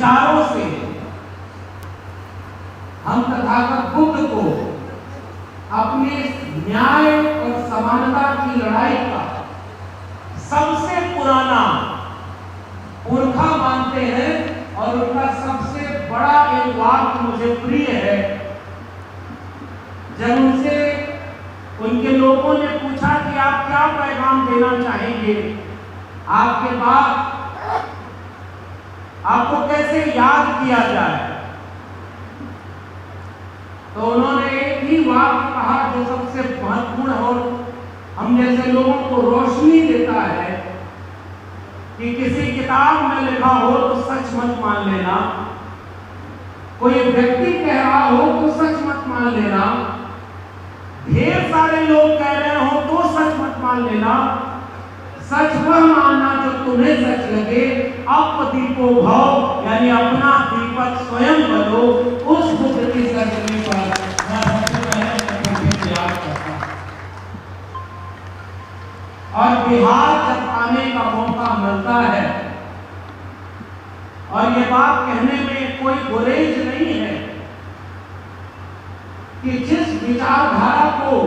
विचारों से हम तथागत बुद्ध को अपने न्याय और समानता की लड़ाई का सबसे पुराना पुरखा मानते हैं। और उनका सबसे बड़ा एक वाक्य मुझे प्रिय है। जब उनसे उनके लोगों ने पूछा कि आप क्या पैगाम देना चाहेंगे, आपके बाद आपको कैसे याद किया जाए, तो उन्होंने एक ही वाक्य कहा जो सबसे महत्वपूर्ण और हम जैसे लोगों को रोशनी देता है कि किसी किताब में लिखा हो तो सच मत मान लेना, कोई व्यक्ति कह रहा हो तो सच मत मान लेना, ढेर सारे लोग कह रहे हो तो सच मत मान लेना, सच वह मानना जो तुम्हें सच लगे। अपदीपो भव, यानी अपना दीपक स्वयं बनो। उस बुद्ध की सरजमी पर मैं सबसे पहले याद करता हूं। और बिहार जब आने का मौका मिलता है, और ये बात कहने में कोई गुरेज नहीं है कि जिस विचारधारा को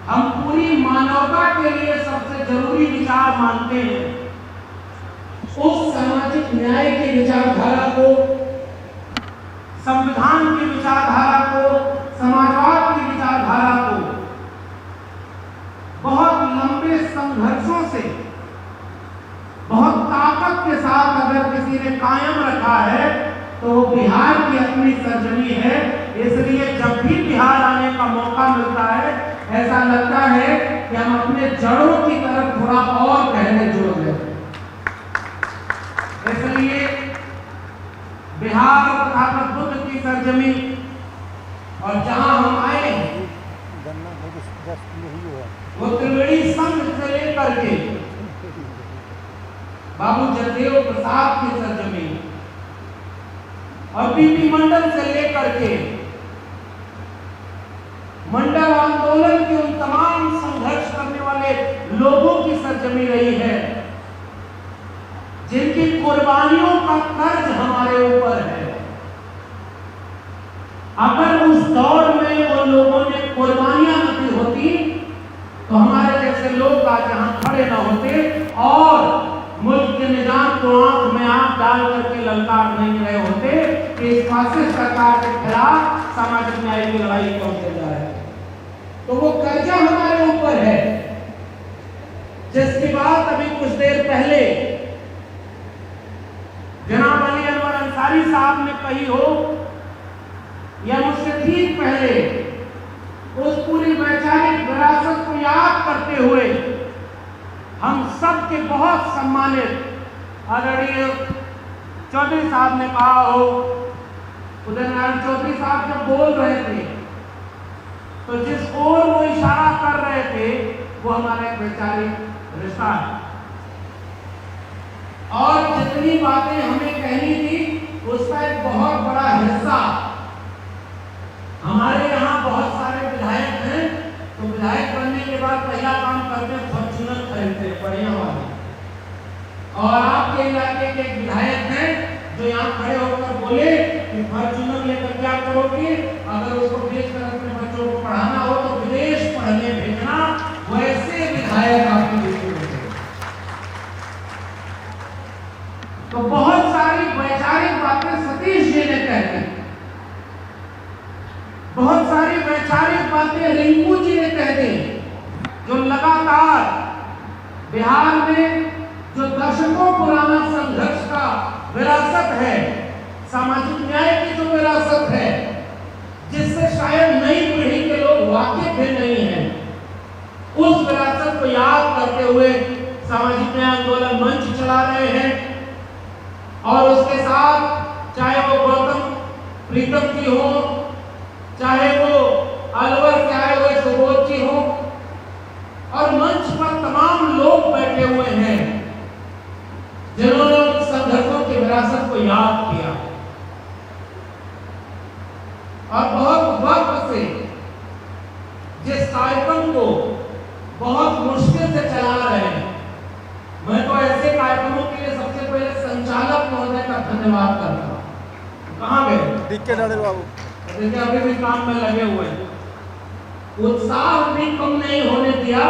हम पूरी मानवता के लिए सबसे जरूरी विचार मानते हैं, उस सामाजिक न्याय की विचारधारा को, संविधान की विचारधारा को, समाजवाद की विचारधारा को बहुत लंबे संघर्षों से बहुत ताकत के साथ अगर किसी ने कायम रखा है तो वो बिहार की अपनी सरजमी है। इसलिए जब भी बिहार आने का मौका मिलता है, ऐसा लगता है कि हम अपने जड़ों की तरफ थोड़ा और गहरे जोड़ लेते हैं। इसलिए बिहार और तथागत बुद्ध की सरजमी, और जहां हम आए हैं वो त्रिवेणी संघ से लेकर के बाबू जगदेव प्रसाद की सरजमी और बीपी मंडल से लेकर के मंडल आंदोलन के उन तमाम संघर्ष करने वाले लोगों की सरजमी रही है, जिनकी कुर्बानियों का कर्ज हमारे ऊपर है। अगर उस दौर में वो लोगों ने कुर्बानियां न दी होती तो हमारे जैसे लोग आज यहां खड़े न होते और मुल्क के निजाम को आंख में आंख डाल करके ललकार नहीं रहे होते कि इस फासिस्ट सरकार के खिलाफ सामाजिक न्याय की लड़ाई क्यों चल रहा है। तो वो कर्जा हमारे ऊपर है, जिसकी बात अभी कुछ देर पहले जनाब अली अनवर अंसारी साहब ने कही हो, या मुझसे ठीक पहले, उस पूरी वैचारिक विरासत को याद करते हुए हम सब के बहुत सम्मानित आदरणीय चौधरी साहब ने कहा हो, उदय नारायण चौधरी साहब जब बोल रहे थे तो जिस ओर वो इशारा कर रहे थे वो हमारा एक वैचारिक रिश्ता है। और जितनी बातें हमें कहनी थी उसका एक बहुत बड़ा हिस्सा, हमारे यहाँ बहुत सारे विधायक हैं, तो विधायक बनने के बाद पहला काम करते हैं फॉर्च्यूनर खरीदते हैं बढ़िया वाले। और आपके इलाके के विधायक हैं जो यहाँ खड़े होकर बोले कि फॉर्च्यूनर लेकर क्या करोगे, अगर उसको बेचकर अपने बच्चों को पढ़ाना हो तो विदेश पढ़ने भेजना, वैसे विधायक आपके देश में होते। तो बहुत सारी वैचारिक बातें सतीश जी ने कह दी, बहुत सारी वैचारिक बातें रिंकू जी ने कह दी, जो लगातार बिहार में जो दशकों पुराना संघर्ष का विरासत है, सामाजिक न्याय की जो विरासत है, जिससे शायद नई पीढ़ी के लोग वाकिफ भी नहीं हैं, उस विरासत को याद करते हुए सामाजिक न्याय आंदोलन मंच चला रहे हैं। और उसके साथ चाहे वो गौतम प्रीतम जी हो, चाहे वो अलवर से आए हुए सुबोध जी हो, और मंच पर तमाम लोग बैठे हुए हैं जिन्होंने उन संघर्षों की विरासत को याद किया और बहुत वक्त से जिस कार्यक्रम को बहुत मुश्किल से चला रहे हैं। मैं तो ऐसे कार्यक्रमों के लिए सबसे पहले संचालक धन्यवाद करता हूँ। कहाँ गए डीके डाले बाबू? देखिए अभी भी काम में लगे हुए हैं, उत्साह भी कम नहीं होने दिया,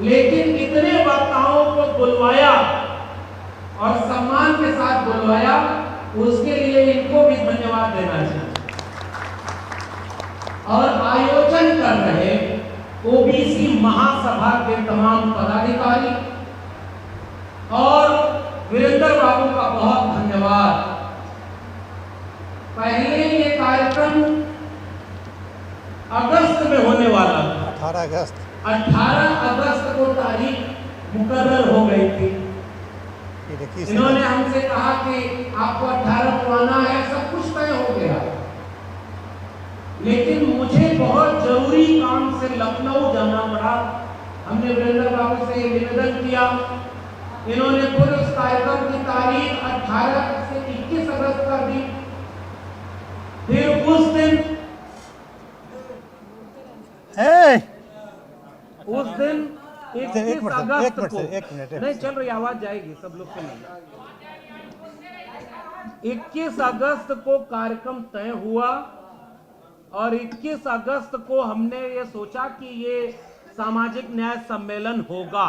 लेकिन इतने वक्ताओं को बुलवाया और सम्मान के साथ बुलवाया, उसके लिए इनको भी धन्यवाद देना चाहिए। और आयोजन कर रहे ओबीसी महासभा के तमाम पदाधिकारी और वीरेंद्र बाबू का बहुत धन्यवाद। पहले ये कार्यक्रम अगस्त में होने वाला था, 18 अगस्त को तारीख मुकर्रर हो गई थी। इन्होंने हमसे कहा कि आपको 18 को आना है, सब कुछ तय हो गया, लेकिन मुझे बहुत जरूरी काम से लखनऊ जाना पड़ा। हमने वीरेंद्र बाबू से निवेदन किया, इन्होंने पूरे उस कार्यक्रम की तारीख 18 से 21 अगस्त कर दी। फिर उस दिन उस दिन 21 अगस्त को नहीं चल रही, आवाज जाएगी सब लोग के लिए। 21 अगस्त को कार्यक्रम तय हुआ और 21 अगस्त को हमने ये सोचा कि ये सामाजिक न्याय सम्मेलन होगा।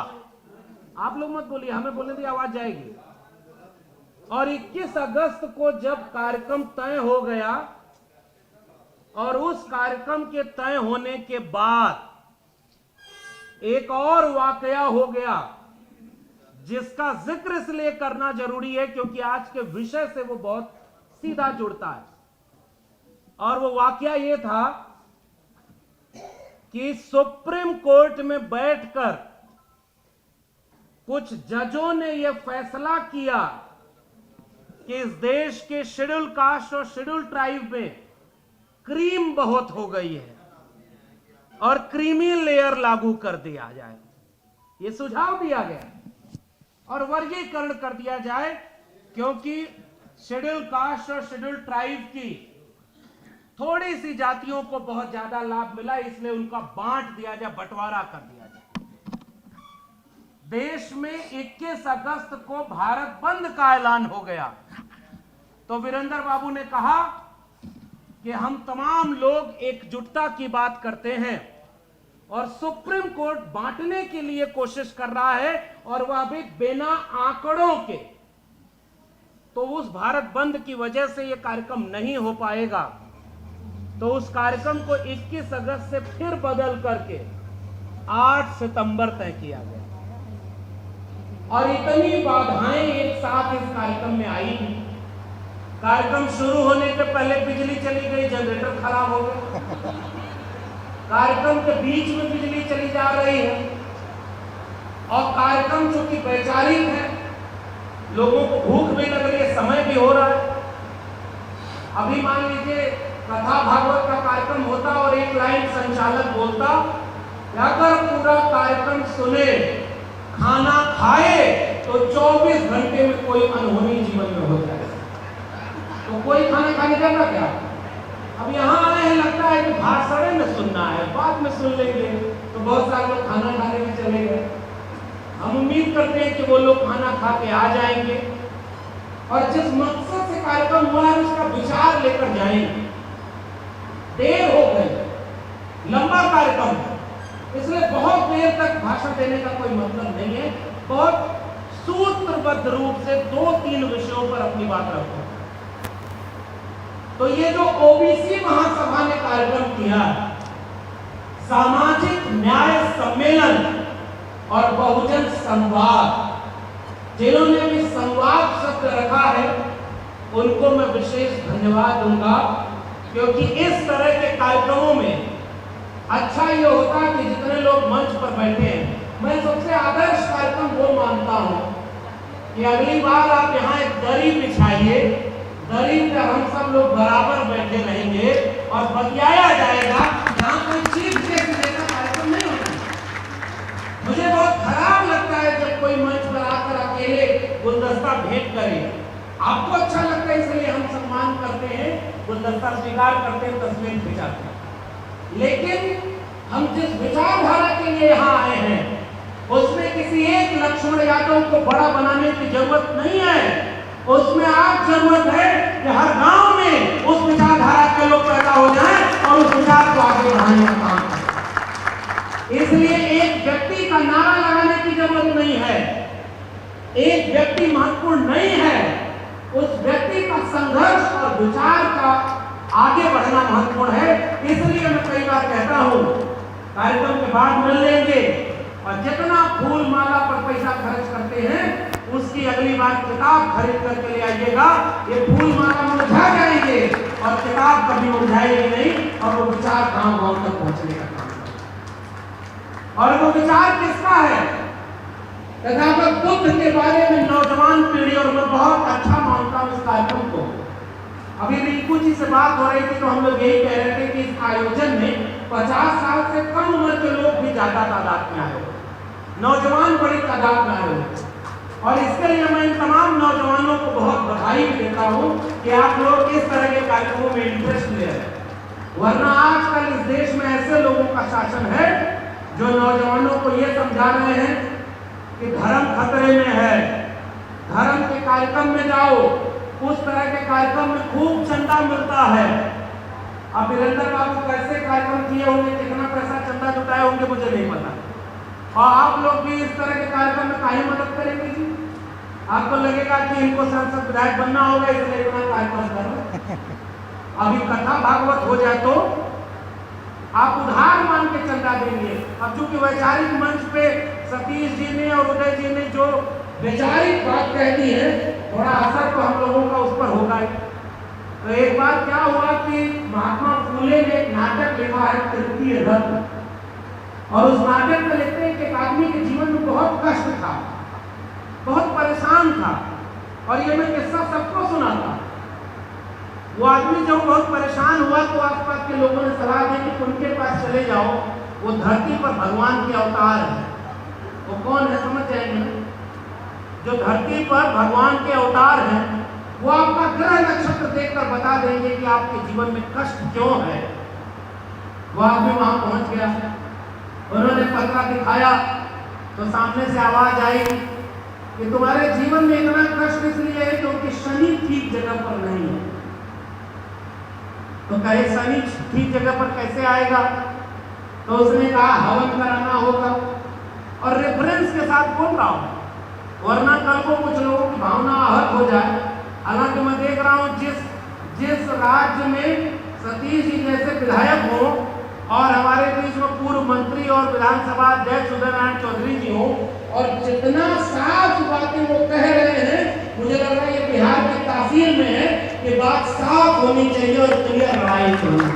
आप लोग मत बोलिए, हमें बोलने दी आवाज जाएगी। और 21 अगस्त को जब कार्यक्रम तय हो गया और उस कार्यक्रम के तय होने के बाद एक और वाकया हो गया, जिसका जिक्र इसलिए करना जरूरी है क्योंकि आज के विषय से वो बहुत सीधा जुड़ता है। और वो वाकया ये था कि सुप्रीम कोर्ट में बैठकर कुछ जजों ने यह फैसला किया कि इस देश के शेड्यूल कास्ट और शेड्यूल ट्राइब में क्रीम बहुत हो गई है और क्रीमी लेयर लागू कर दिया जाए। यह सुझाव दिया गया और वर्गीकरण कर दिया जाए, क्योंकि शेड्यूल कास्ट और शेड्यूल ट्राइब की थोड़ी सी जातियों को बहुत ज्यादा लाभ मिला, इसलिए उनका बांट दिया जाए, बंटवारा कर दिया जाए। देश में 21 अगस्त को भारत बंद का ऐलान हो गया, तो वीरेंद्र बाबू ने कहा कि हम तमाम लोग एकजुटता की बात करते हैं और सुप्रीम कोर्ट बांटने के लिए कोशिश कर रहा है और वह भी बिना आंकड़ों के। तो उस भारत बंद की वजह से यह कार्यक्रम नहीं हो पाएगा, तो उस कार्यक्रम को 21 अगस्त से फिर बदल करके 8 सितंबर तय किया गया। और इतनी बाधाएं एक साथ इस कार्यक्रम में आई। कार्यक्रम शुरू होने के पहले बिजली चली गई, जनरेटर खराब हो गया। कार्यक्रम के बीच में बिजली चली जा रही है और कार्यक्रम चूंकि वैचारिक है, लोगों को भूख भी लग रही है, समय भी हो रहा है। अभी मान लीजिए कथा भागवत का कार्यक्रम होता और एक लाइन संचालक बोलता कि अगर पूरा कार्यक्रम सुने खाना खाए तो 24 घंटे में कोई अनहोनी जीवन में हो जाए, तो कोई खाना खाने जाता क्या? अब यहाँ आए हैं, लगता है कि भाषण में सुनना है, बाद में सुन लेंगे, तो बहुत सारे लोग खाना खाने में चले गए। हम उम्मीद करते हैं कि वो लोग खाना खा के आ जाएंगे और जिस मकसद से कार्यक्रम हुआ है उसका विचार लेकर जाएंगे। देर हो गई, लंबा कार्यक्रम है, इसलिए बहुत देर तक भाषण देने का कोई मतलब नहीं है। बहुत सूत्रबद्ध रूप से 2-3 विषयों पर अपनी बात रखो। तो ये जो ओबीसी महासभा ने कार्यक्रम किया, सामाजिक न्याय सम्मेलन और बहुजन संवाद, जिन्होंने भी संवाद शब्द रखा है उनको मैं विशेष धन्यवाद दूंगा, क्योंकि इस तरह के कार्यक्रमों में अच्छा ये होता है कि जितने लोग मंच पर बैठे हैं, मैं सबसे आदर्श कार्यक्रम वो मानता हूं कि अगली बार आप यहाँ एक दरी बिछाइए, दरी पे हम सब लोग बराबर बैठे रहेंगे और बतियाया जाएगा। यहाँ कोई चीफ गेस्ट जैसा कार्यक्रम नहीं होता। मुझे बहुत खराब लगता है जब कोई मंच पर आकर अकेले गुलदस्ता भेंट करे। आपको अच्छा लगता है इसलिए हम सम्मान करते हैं, गुलदस्ता स्वीकार करते हैं, तस्वीर खिंचाते हैं, लेकिन हम जिस विचारधारा के लिए यहाँ आए हैं उसमें किसी एक लक्ष्मण यादव को बड़ा बनाने की जरूरत नहीं है। उसमें आज जरूरत है कि हर गांव में उस विचारधारा के लोग पैदा हो जाएं और उस विचार को आगे बढ़ाने का काम करें। इसलिए एक व्यक्ति का नारा लगाने की जरूरत नहीं है, एक व्यक्ति महत्वपूर्ण नहीं है, उस व्यक्ति का संघर्ष और विचार का आगे बढ़ना महत्वपूर्ण है। इसलिए मैं कई बार कहता हूं, कार्यक्रम के बाद मिल लेंगे और जितना फूल माला पर पैसा खर्च करते हैं उसकी अगली बार किताब खरीद करके ले आइएगा। ये फूल माला मुरझा जाएंगे और किताब कभी मुरझाएगी नहीं और वो विचार गांव गांव तक पहुंचने का काम करेगा। और वो विचार किसका है? तथागत बुद्ध के बारे में नौजवान पीढ़ी, और मैं बहुत अच्छा मानता हूं इस कार्यक्रम को। अभी रिंकू जी से बात हो रही थी तो हम लोग यही कह रहे थे कि इस आयोजन में 50 साल से कम उम्र के लोग भी ज्यादा तादाद में आए हो, नौजवान बड़ी तादाद में आए हो। और इसके लिए मैं इन तमाम नौजवानों को बहुत बधाई भी देता हूं कि आप लोग इस तरह के कार्यक्रमों में इंटरेस्ट ले रहे हैं। वरना आजकल इस देश में ऐसे लोगों का शासन है जो नौजवानों को यह समझा रहे हैं कि धर्म खतरे में है, धर्म के कार्यक्रम में जाओ, उस तरह के कार्यक्रम में खूब चंदा मिलता है। अब वीरेंद्र बाबू कैसे कार्यक्रम किए होंगे, कितना पैसा चंदा जुटाए होंगे मुझे नहीं पता। और आप लोग भी इस तरह के कार्यक्रम में काहे मदद करेंगे जी? आपको लगेगा कि इनको सांसद विधायक बनना होगा इसलिए इतना कार्यक्रम कर रहे। अभी कथा भागवत हो जाए तो आप उधार मान के चंदा देंगे। अब चूंकि वैचारिक मंच पे सतीश जी ने और उदय जी ने जो वैचारिक बात कह दी है, थोड़ा असर तो हम लोगों का उस पर होगा ही। तो एक बार क्या हुआ कि महात्मा फूले ने एक नाटक लिखा है तृतीय रत्न, और उस नाटक में लिखते हैं कि एक आदमी के जीवन में बहुत कष्ट था, बहुत परेशान था, और ये मैं किस्सा सबको सुनाता। वो आदमी जब बहुत परेशान हुआ तो आसपास के लोगों ने सलाह दी कि उनके पास चले जाओ, वो धरती पर भगवान के अवतार है। वो कौन है समझ जाएंगे ना? जो धरती पर भगवान के अवतार हैं, वो आपका ग्रह नक्षत्र देखकर बता देंगे कि आपके जीवन में कष्ट क्यों है। वो आदमी वहां पहुंच गया, उन्होंने पत्रा दिखाया तो सामने से आवाज आई कि तुम्हारे जीवन में इतना कष्ट इसलिए है क्योंकि शनि ठीक जगह पर नहीं है। तो कहे शनि ठीक जगह पर कैसे आएगा? तो उसने कहा हवन कराना होगा, और रेफरेंस के साथ बोल रहा हूं, वरना कल को कुछ लोगों की भावना आहत हो जाए। हालांकि मैं देख रहा हूं जिस राज्य में सतीश जी जैसे विधायक हो और हमारे बीच में पूर्व मंत्री और विधानसभा अध्यक्ष उदय नारायण चौधरी जी हो, और जितना साफ बातें वो कह रहे हैं, मुझे लग रहा है ये बिहार की तासीर में है कि बात साफ होनी चाहिए और क्लियर लड़ाई होनी।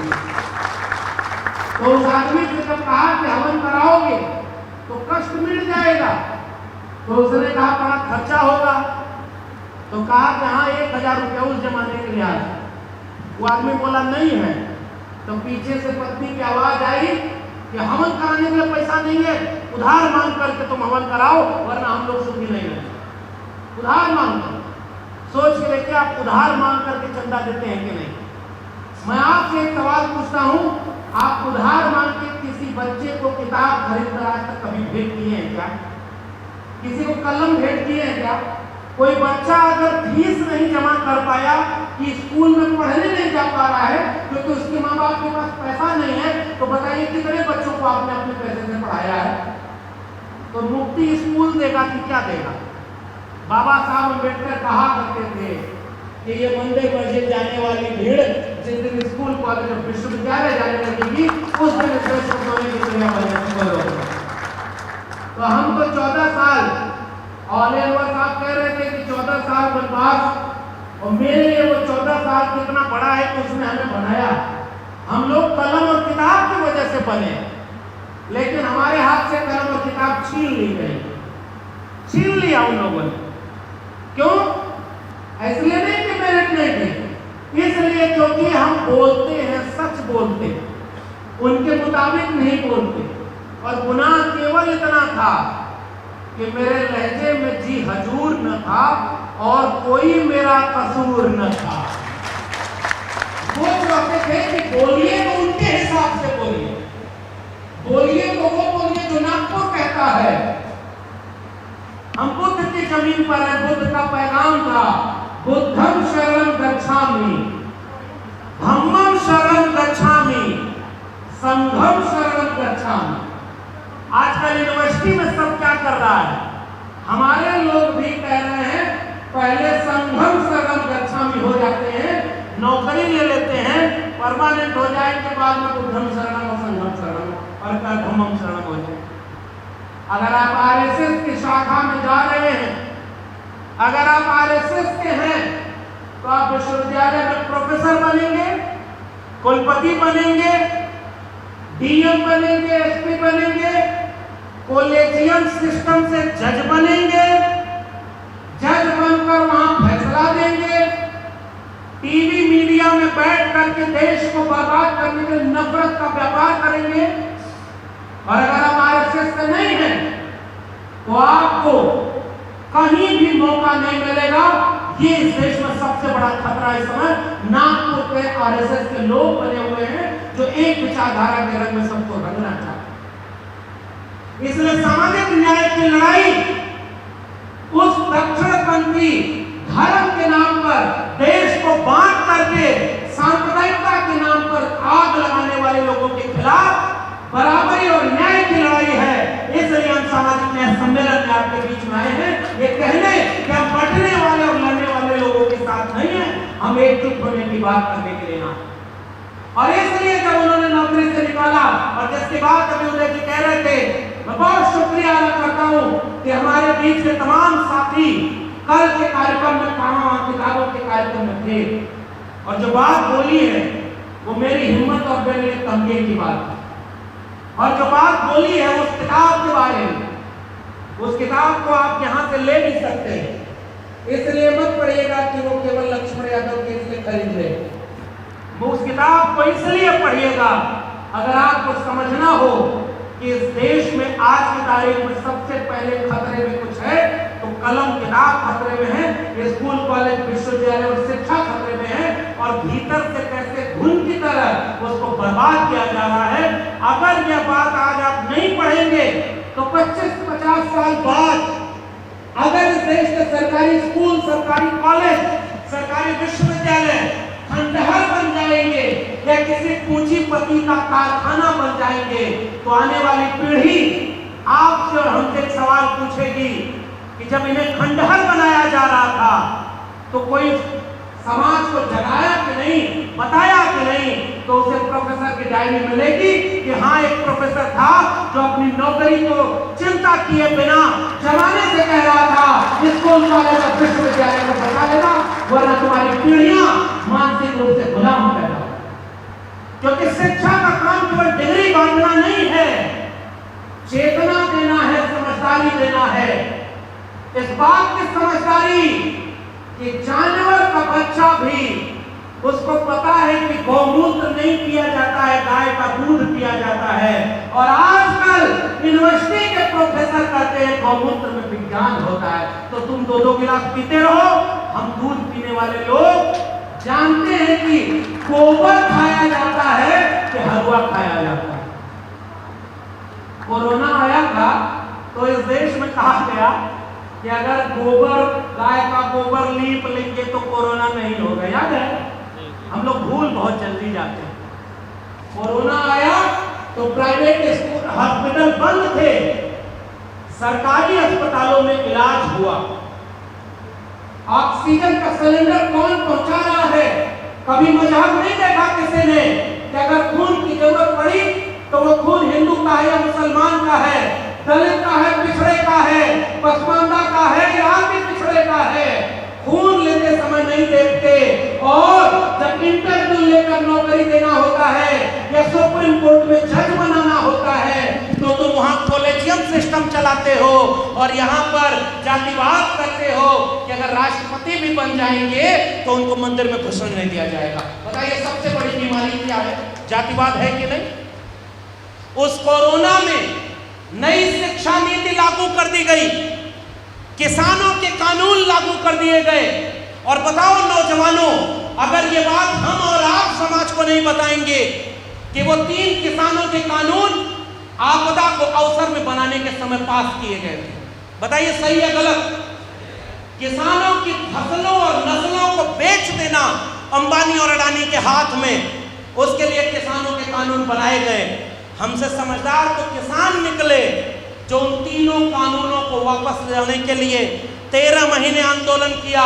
तो उस आदमी से जब कहा कि हवन कराओगे तो कष्ट मिट जाएगा, तो उसने कहा बड़ा खर्चा होगा। तो कहा कि हाँ 1000 रुपया उस जमाने के लिहाज। वो आदमी बोला नहीं है। तो पीछे से पत्नी की आवाज आई कि हवन कराने के लिए पैसा नहीं है, उधार मांग करके तुम हवन कराओ वरना हम लोग सुखी नहीं रहेंगे। उधार मांग कर सोच के देखिए आप उधार मांग करके चंदा देते हैं कि नहीं। मैं आपसे एक सवाल पूछता हूं, आप उधार मांग के किसी बच्चे को किताब खरीद कर आज तक कभी भेंट किए हैं क्या? किसी को कलम भेंट किए हैं क्या? कोई बच्चा अगर फीस नहीं जमा कर पाया कि स्कूल में पढ़ने नहीं जा पा रहा है क्योंकि उसके माँ बाप के पास पैसा नहीं है, तो बताइए कितने बच्चों को आपने अपने पैसे से पढ़ाया है? तो मुफ्ती स्कूल देगा कि क्या देगा? बाबा साहब अम्बेडकर कहा करते थे कि ये मंदिर मस्जिद जाने वाली भीड़ जिस दिन स्कूल कॉलेज और विश्वविद्यालय जाने लगेगी उस दिन सोने की दुनिया बन। तो हम तो 14 साल, और साहब कह रहे थे कि 14 साल वनवास, और मेरे लिए वो 14 साल कितना बड़ा है कि उसने हमें बनाया। हम लोग कलम और किताब की वजह से बने, लेकिन हमारे हाथ से कलम और किताब छीन ली गई, छीन लिया उन लोगों ने। क्यों? इसलिए नहीं कि मेरिट नहीं थी, इसलिए क्योंकि हम बोलते हैं, सच बोलते, उनके मुताबिक नहीं बोलते। और गुनाह केवल इतना था कि मेरे लहजे में जी हजूर न था और कोई मेरा कसूर न था। वो कहते थे कि बोलिए तो उनके हिसाब से बोलिए, बोलिए तो वो बोलिए जो नागपुर कहता है। हम बुद्ध की जमीन पर है, बुद्ध का पैगाम था, बुद्धं शरणं गच्छामि, धम्मं शरणं गच्छामि, संघं शरणं गच्छामि। आजकल यूनिवर्सिटी में सब क्या कर रहा है? हमारे लोग भी कह रहे हैं पहले संघम शरणं गच्छामि हो जाते हैं, नौकरी ले लेते हैं, परमानेंट हो जाए के बाद में बुद्धम शरणं और संघम शरणं और धम्मम शरणं हो जाए। अगर आप आरएसएस की शाखा में जा रहे हैं, अगर आप आरएसएस के हैं, तो आप विश्वविद्यालय में प्रोफेसर बनेंगे, कुलपति बनेंगे, डीएम बनेंगे, एसपी बनेंगे, कॉलेजियम सिस्टम से जज बनेंगे, जज बनकर वहां फैसला देंगे, टीवी मीडिया में बैठ करके देश को बर्बाद करने के नफरत का व्यापार करेंगे। और अगर आप आरएसएस से नहीं हैं, तो आपको कहीं भी मौका नहीं मिलेगा। ये इस देश में सबसे बड़ा खतरा इस समय नागपुर के आरएसएस के लोग बने हुए हैं, जो एक विचारधारा के रंग में सबको रंगना चाहते हैं। इसलिए सामाजिक न्याय की लड़ाई उस दक्षिणपंथी धर्म के नाम पर, देश को बांट करके सांप्रदायिकता के नाम पर आग लगाने वाले लोगों के खिलाफ बराबरी और न्याय की लड़ाई है। इसलिए हम सामाजिक न्याय सम्मेलन में आपके बीच में आए हैं, ये कहने कि हम बंटने वाले और लड़ने वाले लोगों के साथ नहीं है, हम एकजुट होने की बात करने के लिए ना। और इसलिए जब उन्होंने नौकरी से निकाला, और जिसके बाद अभी उदय जी कह रहे थे, मैं बहुत शुक्रिया अदा करता हूँ कि हमारे बीच के तमाम साथी कल के कार्यक्रम में कहां किताबों के कार्यक्रम में थे, और जो बात बोली है वो मेरी हिम्मत और मेरे लिए तमकीन की बात है। और जो बात बोली है उस किताब के बारे में, उस किताब को आप यहाँ से ले नहीं सकते, इसलिए मत पढ़िएगा कि वो केवल लक्ष्मण यादव के लिए खरीद ले। वो उस किताब को इसलिए पढ़िएगा अगर आपको समझना हो कि इस देश में आज की तारीख में सबसे पहले खतरे में कुछ है तो कलम किताब खतरे में है, स्कूल कॉलेज विश्वविद्यालय और शिक्षा खतरे में है, और भीतर से कैसे घुन की तरह उसको बर्बाद किया जा रहा है। अगर यह बात आज आप नहीं पढ़ेंगे तो 25-50 साल बाद अगर इस देश के सरकारी स्कूल, सरकारी कॉलेज, सरकारी विश्वविद्यालय खंडहर बन जाएंगे या किसी पूंजीपति का कारखाना बन जाएंगे, तो आने वाली पीढ़ी आपसे और हमसे एक सवाल पूछेगी कि जब इन्हें खंडहर बनाया जा रहा था तो कोई समाज को जगाया कि नहीं, बताया कि नहीं, तो उसे प्रोफेसर की डायरी मिलेगी कि हाँ एक प्रोफेसर था जो अपनी नौकरी को चिंता किए बिना जमाने से कह रहा था स्कूल कॉलेज और विश्वविद्यालय को बचा लेना, वरना तुम्हारी पीढ़ियां मानसिक रूप से गुलाम पैदा हो। क्योंकि शिक्षा का काम केवल डिग्री बांटना नहीं है, चेतना देना है, समझदारी देना है। इस बात की समझदारी कि जानवर का बच्चा भी उसको पता है कि गौमूत्र नहीं पिया जाता है, गाय का दूध पिया जाता है। और आजकल यूनिवर्सिटी के प्रोफेसर कहते हैं गौमूत्र में विज्ञान होता है, तो तुम 2-2 गिलास पीते रहो, हम दूध पीने वाले लोग जानते हैं कि गोबर खाया जाता है कि हलवा खाया जाता है। कोरोना आया था तो इस देश में कहा गया कि अगर गोबर, गाय का गोबर लीप लेंगे तो कोरोना नहीं होगा। याद है? हम लोग भूल बहुत जल्दी जाते हैं। कोरोना आया तो प्राइवेट हॉस्पिटल बंद थे, सरकारी अस्पतालों में इलाज हुआ। ऑक्सीजन का सिलेंडर कौन पहुंचा रहा है? कभी मजाक नहीं देखा किसी ने कि अगर खून की जरूरत पड़ी तो वो खून हिंदू का है या मुसलमान का है, दलित का है, पिछड़े का है, पसमानदा का है या आदमी पिछड़े का है। खून लेते समय नहीं देखते, और जब इंटरव्यू लेकर नौकरी देना होता है या सुप्रीम कोर्ट में जज बनाना होता है तो तुम वहां कॉलेजियम सिस्टम चलाते हो और यहाँ पर जातिवाद करते हो कि अगर राष्ट्रपति भी बन जाएंगे तो उनको मंदिर में घुसने नहीं दिया जाएगा। बताइए सबसे बड़ी बीमारी क्या है? जातिवाद है कि नहीं? उस कोरोना में नई शिक्षा नीति लागू कर दी गई, किसानों के कानून लागू कर दिए गए, और बताओ नौजवानों, अगर ये बात हम और आप समाज को नहीं बताएंगे कि वो 3 किसानों के कानून आपदा को अवसर में बनाने के समय पास किए गए थे, बताइए सही है गलत? किसानों की फसलों और नस्लों अडानी के हाथ में। उसके लिए किसानों के कानून बनाए गए। हमसे समझदार तो किसान निकले जो उन तीनों कानूनों को वापस लाने के लिए 13 महीने आंदोलन किया।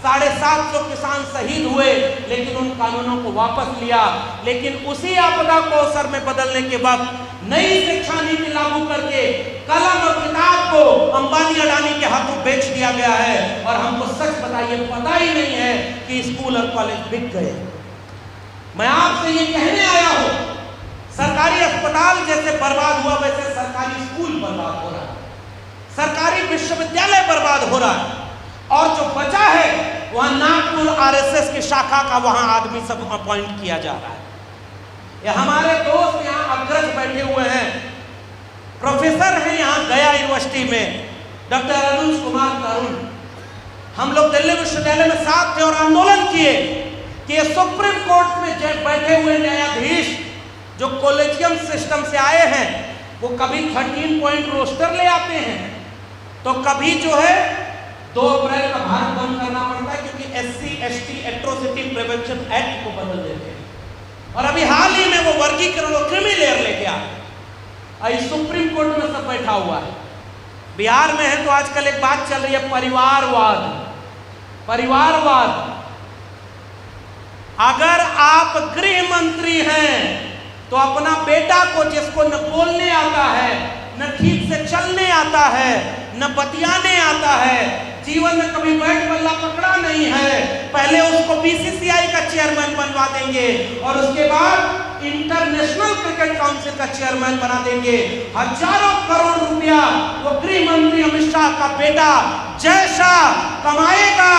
750 किसान शहीद हुए, लेकिन उन कानूनों को वापस लिया। लेकिन उसी आपदा को अवसर में बदलने के वक्त नई शिक्षा नीति लागू करके कलम और किताब को अंबानी अडानी के हाथों बेच दिया गया है। और हमको सच बताइए, पता ही नहीं है कि स्कूल और कॉलेज बिक गए। मैं आपसे ये कहने आया हूं, सरकारी अस्पताल जैसे बर्बाद हुआ वैसे सरकारी स्कूल बर्बाद हो रहा है, सरकारी विश्वविद्यालय बर्बाद हो रहा है। और जो बचा है वहां नागपुर आरएसएस की शाखा का वहां आदमी सब अपॉइंट किया जा रहा है। ये हमारे दोस्त यहाँ अग्रज बैठे हुए हैं, प्रोफेसर हैं यहाँ गया यूनिवर्सिटी में, डॉक्टर अनुज कुमार तरुण। हम लोग दिल्ली विश्वविद्यालय में साथ थे और आंदोलन किए कि ये सुप्रीम कोर्ट में बैठे हुए न्यायाधीश जो कॉलेजियम सिस्टम से आए हैं, वो कभी 13 पॉइंट रोस्टर ले आते हैं, तो कभी जो है 2 अप्रैल का भारत बंद करना पड़ता है क्योंकि SC/ST एट्रोसिटी प्रिवेंशन एक्ट को बदल देते हैं। और अभी हाल ही में वो वर्गीकरण और क्रिमी लेयर लेके आए। सुप्रीम कोर्ट में सब बैठा हुआ है। बिहार में है तो आजकल एक बात चल रही है, परिवारवाद। परिवारवाद, अगर आप गृह मंत्री हैं तो अपना बेटा को, जिसको न बोलने आता है, न ठीक से चलने आता है, न बतियाने आता है, जीवन में कभी बैट बल्ला पकड़ा नहीं है, पहले उसको BCCI का चेयरमैन बनवा देंगे और उसके बाद इंटरनेशनल क्रिकेट काउंसिल का चेयरमैन बना देंगे। हजारों करोड़ रुपया वो गृह मंत्री अमित शाह का बेटा जय शाह कमाएगा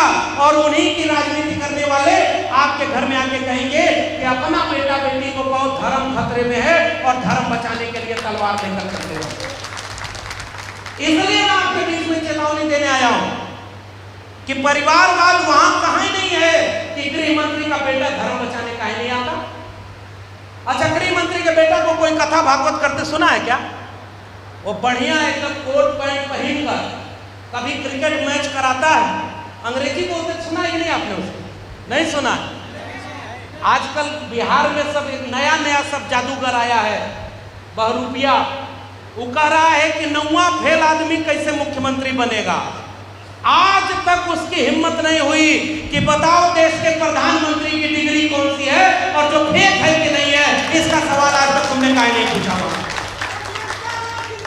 और उन्हीं की राजनीति करने वाले आपके घर में आके कहेंगे कि अपना बेटा बेटी को बहुत धर्म खतरे में है और धर्म बचाने के लिए तलवार लेकर करते हैं। इसलिए मैं आपके बीच में चेतावनी देने आया हूं कि परिवारवाद वहां कहीं नहीं है कि गृह मंत्री का बेटा धर्म बचाने का ही नहीं आता। अच्छा, गृह मंत्री के बेटा को कोई कथा भागवत करते सुना है क्या? वो बढ़िया एकदम कोट पैंट पहनकर कभी क्रिकेट मैच कराता है, अंग्रेजी बोलते सुना ही नहीं आपने उसे? नहीं सुना। आजकल बिहार में सब एक नया सब जादूगर आया है, बहरूपिया। वो कह रहा है कि 9वां फेल आदमी कैसे मुख्यमंत्री बनेगा। आज तक उसकी हिम्मत नहीं हुई कि बताओ देश के प्रधानमंत्री की डिग्री कौन सी है और जो फेक है कि नहीं है, इसका सवाल आज तक तुमने काहे नहीं पूछा हुआ।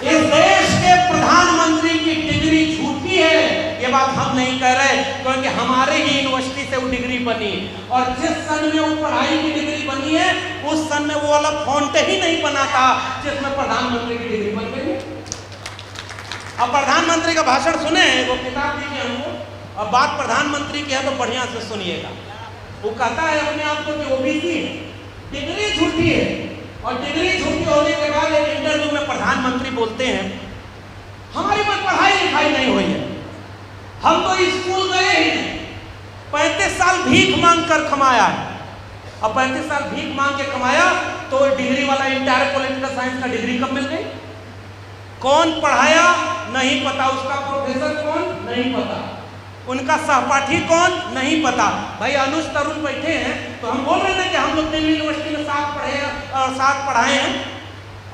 इस देश के प्रधानमंत्री की डिग्री झूठी है, ये बात हम नहीं कह रहे, क्योंकि हमारे ही यूनिवर्सिटी से वो डिग्री बनी और जिस सन में वो पढ़ाई की डिग्री बनी है उस सन में वो वाला फॉन्ट ही नहीं बना था जिसमें प्रधानमंत्री की डिग्री बन गई। अब प्रधानमंत्री का भाषण सुने, वो किताब दीजिए हमको, और बात प्रधानमंत्री की है तो बढ़िया से सुनिएगा। वो कहता है अपने आप को कि OBC डिग्री झूठी है और डिग्री झूठी होने के बाद एक इंटरव्यू में प्रधानमंत्री बोलते हैं हमारी कोई पढ़ाई लिखाई नहीं हुई है, हम तो स्कूल गए ही नहीं, 35 साल भीख मांग कर कमाया है। अब 35 साल भीख मांग के कमाया तो डिग्री वाला इंटायर पॉलिटिकल साइंस का डिग्री कब मिल गई? कौन पढ़ाया नहीं पता, उसका प्रोफेसर कौन नहीं पता, उनका सहपाठी कौन नहीं पता। भाई अनुज तरुण बैठे हैं तो हम बोल रहे थे कि हम लोग दिल्ली यूनिवर्सिटी में साथ पढ़े और साथ पढ़ाए हैं,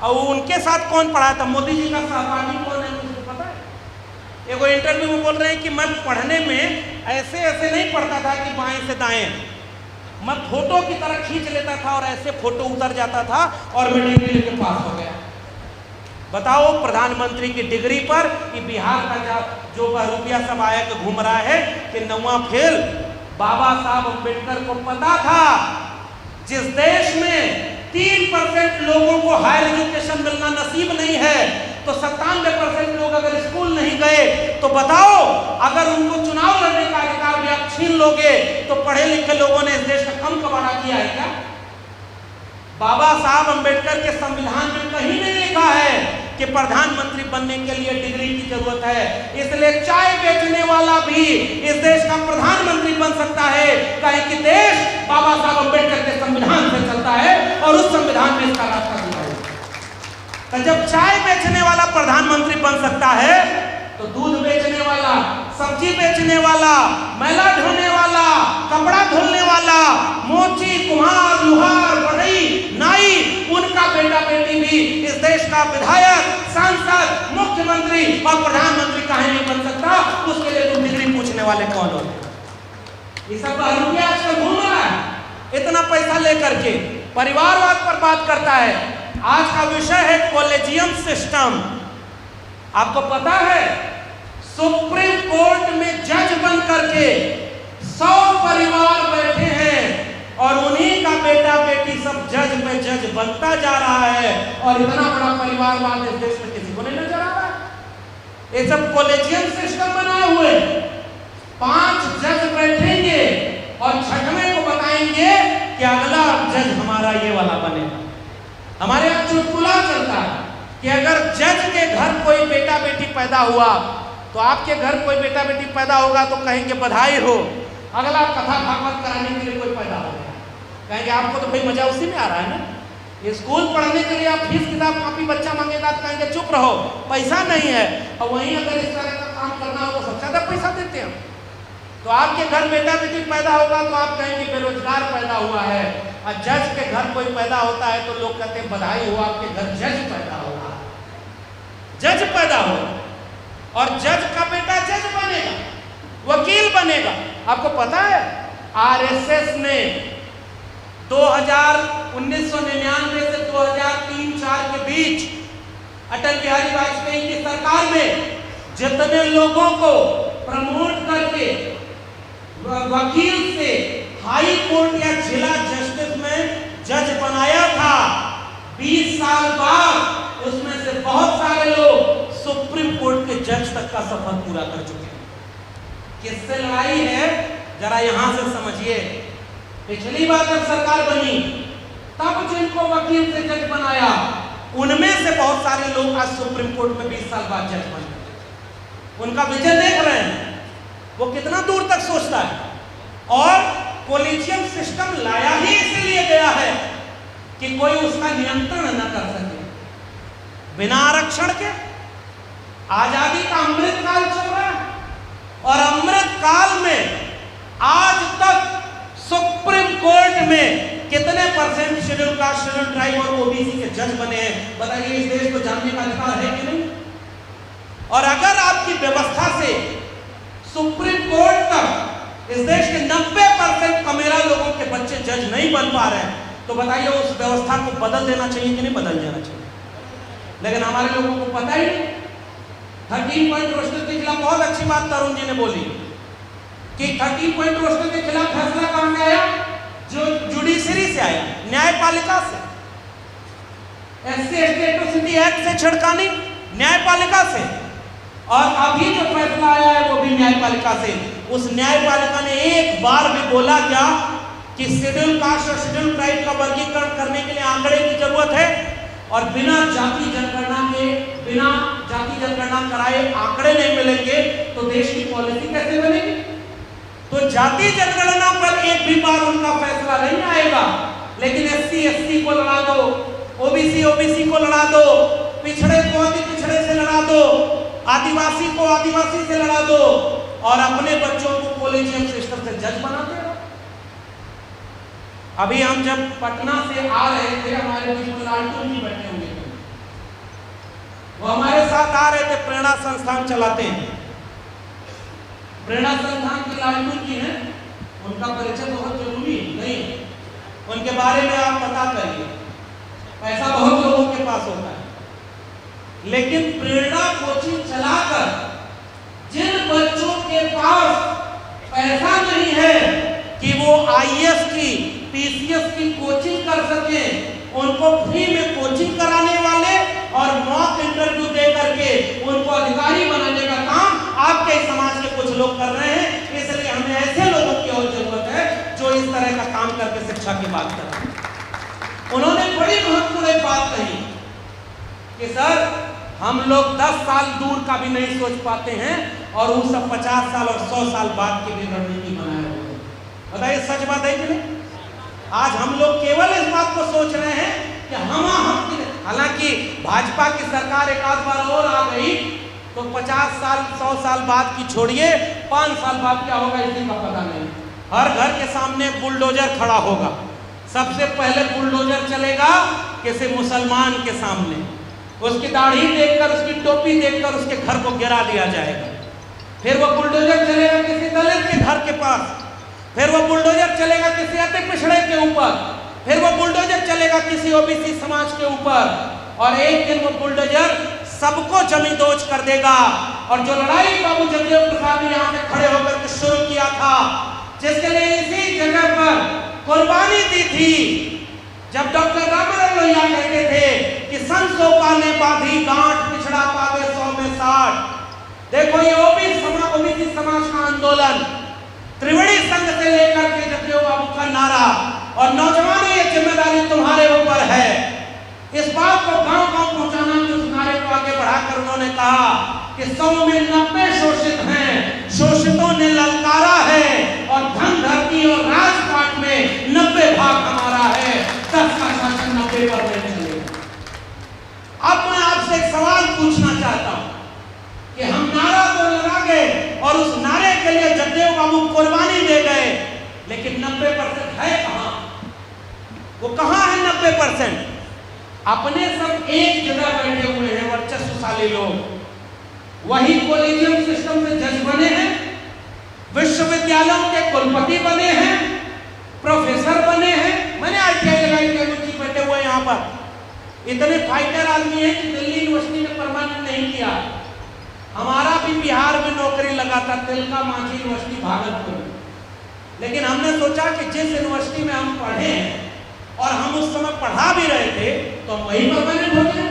और उनके साथ कौन पढ़ाया था, मोदी जी का सहपाठी कौन है मुझे पता है। एगो इंटरव्यू में बोल रहे हैं कि मैं पढ़ने में ऐसे नहीं पढ़ता था कि बाएं से दाएं, मैं फोटो की तरह खींच लेता था और ऐसे फोटो उतर जाता था और मैं डिग्री लेके पास हो गया। बताओ प्रधानमंत्री की डिग्री पर कि बिहार का जो बहरूपिया सब आया के घूम रहा है कि 9वां फेल। बाबा साहब अम्बेडकर को पता था जिस देश में 3% लोगों को हायर एजुकेशन मिलना नसीब नहीं है तो 97% लोग अगर स्कूल नहीं गए तो बताओ अगर उनको चुनाव लड़ने का अधिकार भी आप छीन लोगे तो पढ़े लिखे लोगों ने इस देश का कम कबाड़ा किया है क्या? बाबा साहब अम्बेडकर के संविधान में कहीं नहीं लिखा है कि प्रधानमंत्री बनने के लिए डिग्री की जरूरत है। इसलिए चाय बेचने वाला भी इस देश का प्रधानमंत्री बन सकता है, कहे कि देश बाबा साहब अम्बेडकर के संविधान से चलता है और उस संविधान में इसका रास्ता दिया है। तो जब चाय बेचने वाला प्रधानमंत्री बन सकता है तो दूध बेचने वाला, सब्जी बेचने वाला, मैला ढोने वाला, कपड़ा धुलने वाला, मोची, कुम्हार, लुहार, बढ़ई, नाई, उनका बेटा बेटी भी इस देश का विधायक, सांसद, मुख्यमंत्री और प्रधानमंत्री काहे नहीं बन सकता? उसके लिए तुम डिग्री पूछने वाले कौन हो? ये सब रुपया आजकल घूम रहा है इतना पैसा लेकर के, परिवारवाद पर बात करता है। आज का विषय है कॉलेजियम सिस्टम। आपको पता है सुप्रीम कोर्ट में जज बन करके 100 परिवार बैठे हैं और उन्हीं का बेटा बेटी सब जज पे जज बनता जा रहा है, और इतना बड़ा परिवारवाद इस देश में किसी को नहीं नजर आ रहा है। ये सब कॉलेजियम सिस्टम बनाए हुए, 5 जज बैठेंगे और 6वें को बताएंगे कि अगला जज हमारा ये वाला बनेगा। हमारे यहाँ चुटकुला चलता है कि अगर जज के घर कोई बेटा बेटी पैदा हुआ तो आपके घर कोई बेटा बेटी पैदा होगा तो कहेंगे बधाई हो। अगला कथा भागवत कराने के लिए कोई पैदा हो गया, कहेंगे आपको तो भाई मजा उसी में आ रहा है ना। स्कूल पढ़ने के लिए आप फीस किताब कॉपी बच्चा मांगेगा तो कहेंगे चुप रहो, पैसा नहीं है। और वहीं अगर इस तरह का काम करना हो तो सबसे ज्यादा पैसा देते हैं। तो आपके घर बेटा बेटी पैदा होगा तो आप कहेंगे बेरोजगार पैदा हुआ है, और जज के घर कोई पैदा होता है तो लोग कहते हैं बधाई हो, आपके घर जज पैदा होगा। जज पैदा हो और जज का बेटा जज बनेगा, वकील बनेगा। आपको पता है आरएसएस ने 1999 से 2003-4 के बीच अटल बिहारी वाजपेयी की सरकार में जितने लोगों को प्रमोट करके वकील से हाई कोर्ट या जिला जस्टिस में जज बनाया था, 20 साल बाद उसमें से बहुत सारे लोग सुप्रीम कोर्ट के जज तक का सफर पूरा कर चुके हैं। किससे लड़ाई है जरा यहां से समझिए। पिछली बार जब सरकार बनी तब जिनको वकील से जज बनाया उनमें से बहुत सारे लोग आज सुप्रीम कोर्ट में 20 साल बाद जज बन गए। उनका विजन देख रहे हैं वो कितना दूर तक सोचता है। और कॉलेजियम सिस्टम लाया ही इसलिए गया है कि कोई उसका नियंत्रण न कर सके। बिना आरक्षण के आजादी का अमृत काल चल रहा है, और अमृत काल में आज तक सुप्रीम कोर्ट में कितने percent schedule caste, schedule tribe और ओबीसी के जज बने हैं? बताइए, इस देश को जानने का अधिकार है कि नहीं? और अगर आपकी व्यवस्था से सुप्रीम कोर्ट तक इस देश के 90% कमेरा लोगों के बच्चे जज नहीं बन पा रहे हैं, तो बताइए उस व्यवस्था को बदल देना चाहिए कि नहीं बदल देना चाहिए? लेकिन हमारे लोगों को पता ही नहीं। 13 पॉइंट रोस्टर के खिलाफ बहुत अच्छी बात तरुण जी ने बोली कि 13 पॉइंट रोस्टर के खिलाफ फैसला कहां से आया? जो जुडिशरी से आया, न्यायपालिका से। एससी एसटी एट्रोसिटी एक्ट से छिड़कानी न्यायपालिका से, और अभी जो फैसला आया है वो भी न्यायपालिका से। उस न्यायपालिका ने एक बार भी बोला क्या कि शेड्यूल कास्ट और शेड्यूल ट्राइब का वर्गीकरण करने के लिए आंकड़े की जरूरत है, और बिना जाति जनगणना कराए आंकड़े नहीं मिलेंगे तो देश की पॉलिसी कैसे बनेगी? तो जाति जनगणना पर एक भी बार उनका फैसला नहीं आएगा, लेकिन एससी एसटी को लड़ा दो, ओबीसी ओबीसी को लड़ा दो, पिछड़े को अति पिछड़े से लड़ा दो, आदिवासी को आदिवासी से लड़ा दो, और अपने बच्चों को कॉलेजियम सिस्टम से जज बनाते हो। अभी हम जब पटना से आ रहे थे, हमारे बीच में लालटू जी बैठे हुए थे, वो हमारे साथ आ रहे थे। प्रेरणा संस्थान चलाते हैं, प्रेरणा संस्थान के लालटू जी हैं, उनका परिचय बहुत जरूरी नहीं, उनके बारे में आप पता करिए। पैसा बहुत लोगों के पास होता है, लेकिन प्रेरणा कोचिंग चलाकर जिन बच्चों के पास पैसा नहीं है कि वो आईएएस की, पीसीएस की कोचिंग कर सके, उनको फ्री में कोचिंग कराने वाले और मॉक इंटरव्यू दे करके उनको अधिकारी बनाने का काम आपके समाज के कुछ लोग कर रहे हैं। इसलिए हमें ऐसे लोगों की और जरूरत है जो इस तरह का काम करके शिक्षा की बात करें। उन्होंने बड़ी महत्वपूर्ण बात कही कि सर हम लोग 10 साल दूर का भी नहीं सोच पाते हैं, और वो सब 50 साल और 100 साल बाद की भी रणनीति बनाए हुए हैं। बताइए सच बात है कि नहीं? आज हम लोग केवल इस बात को सोच रहे हैं कि हम हालांकि भाजपा की सरकार एक आध बार और आ गई तो 50 साल 100 साल बाद की छोड़िए, 5 साल बाद क्या होगा इसी का पता नहीं। हर घर के सामने एक बुलडोजर खड़ा होगा। सबसे पहले बुलडोजर चलेगा किसी मुसलमान के सामने, उसकी दाढ़ी देखकर, उसकी टोपी देखकर उसके घर को गिरा दिया जाएगा। फिर वो बुलडोजर चलेगा किसी दलित के घर के पास, फिर वो बुलडोजर चलेगा किसी अति पिछड़े के ऊपर, फिर वो बुलडोजर चलेगा किसी ओबीसी समाज के ऊपर, और एक दिन वो बुलडोजर सबको जमींदोज कर देगा। और जो लड़ाई बाबू जगदेव प्रसाद ने यहाँ पे खड़े होकर के शुरू किया था, जिसके लिए इसी जगह पर कुर्बानी दी थी, जब डॉक्टर राममनोहर लोहिया कहते थे कि संसोपा ने बांधी गांठ, पिछड़ा पावे 100 में 60। देखो ये ओबीसी समाज का आंदोलन, त्रिवेणी संघ से लेकर के जगदेव बाबू का नारा, और नौजवानों ये जिम्मेदारी तुम्हारे ऊपर है इस बात को गांव-गांव पहुंचाना। कि उस नारे को आगे बढ़ाकर उन्होंने कहा कि 100 में 90 शोषित हैं, शोषितों ने ललकारा है, और धन धरती और राजपाट में 90 भाग हमारा है, 10 का शासन 90 पर नहीं चलेगा। अब मैं आपसे एक सवाल पूछना चाहता हूं कि हम नारा तो लगा गए और उस नारे के लिए जगदेव बाबू कुर्बानी दे गए, लेकिन 90% है कहां? वो कहां है 90%? अपने सब एक जगह बैठे हुए हैं वर्चस्वशाली लोग। वही कॉलेजियम सिस्टम में जज बने हैं, विश्वविद्यालयों के कुलपति बने हैं, प्रोफेसर बने हैं। मैंने आईटीआई लगाई के बैठे हुए यहाँ पर इतने फाइटर आदमी हैं कि दिल्ली यूनिवर्सिटी ने परमानेंट नहीं किया। हमारा भी बिहार में नौकरी लगा था, तिलका मांझी यूनिवर्सिटी भागलपुर में, लेकिन हमने सोचा कि जिस यूनिवर्सिटी में हम पढ़े हैं और हम उस समय पढ़ा भी रहे थे तो हम वही परमानेंट हो गए।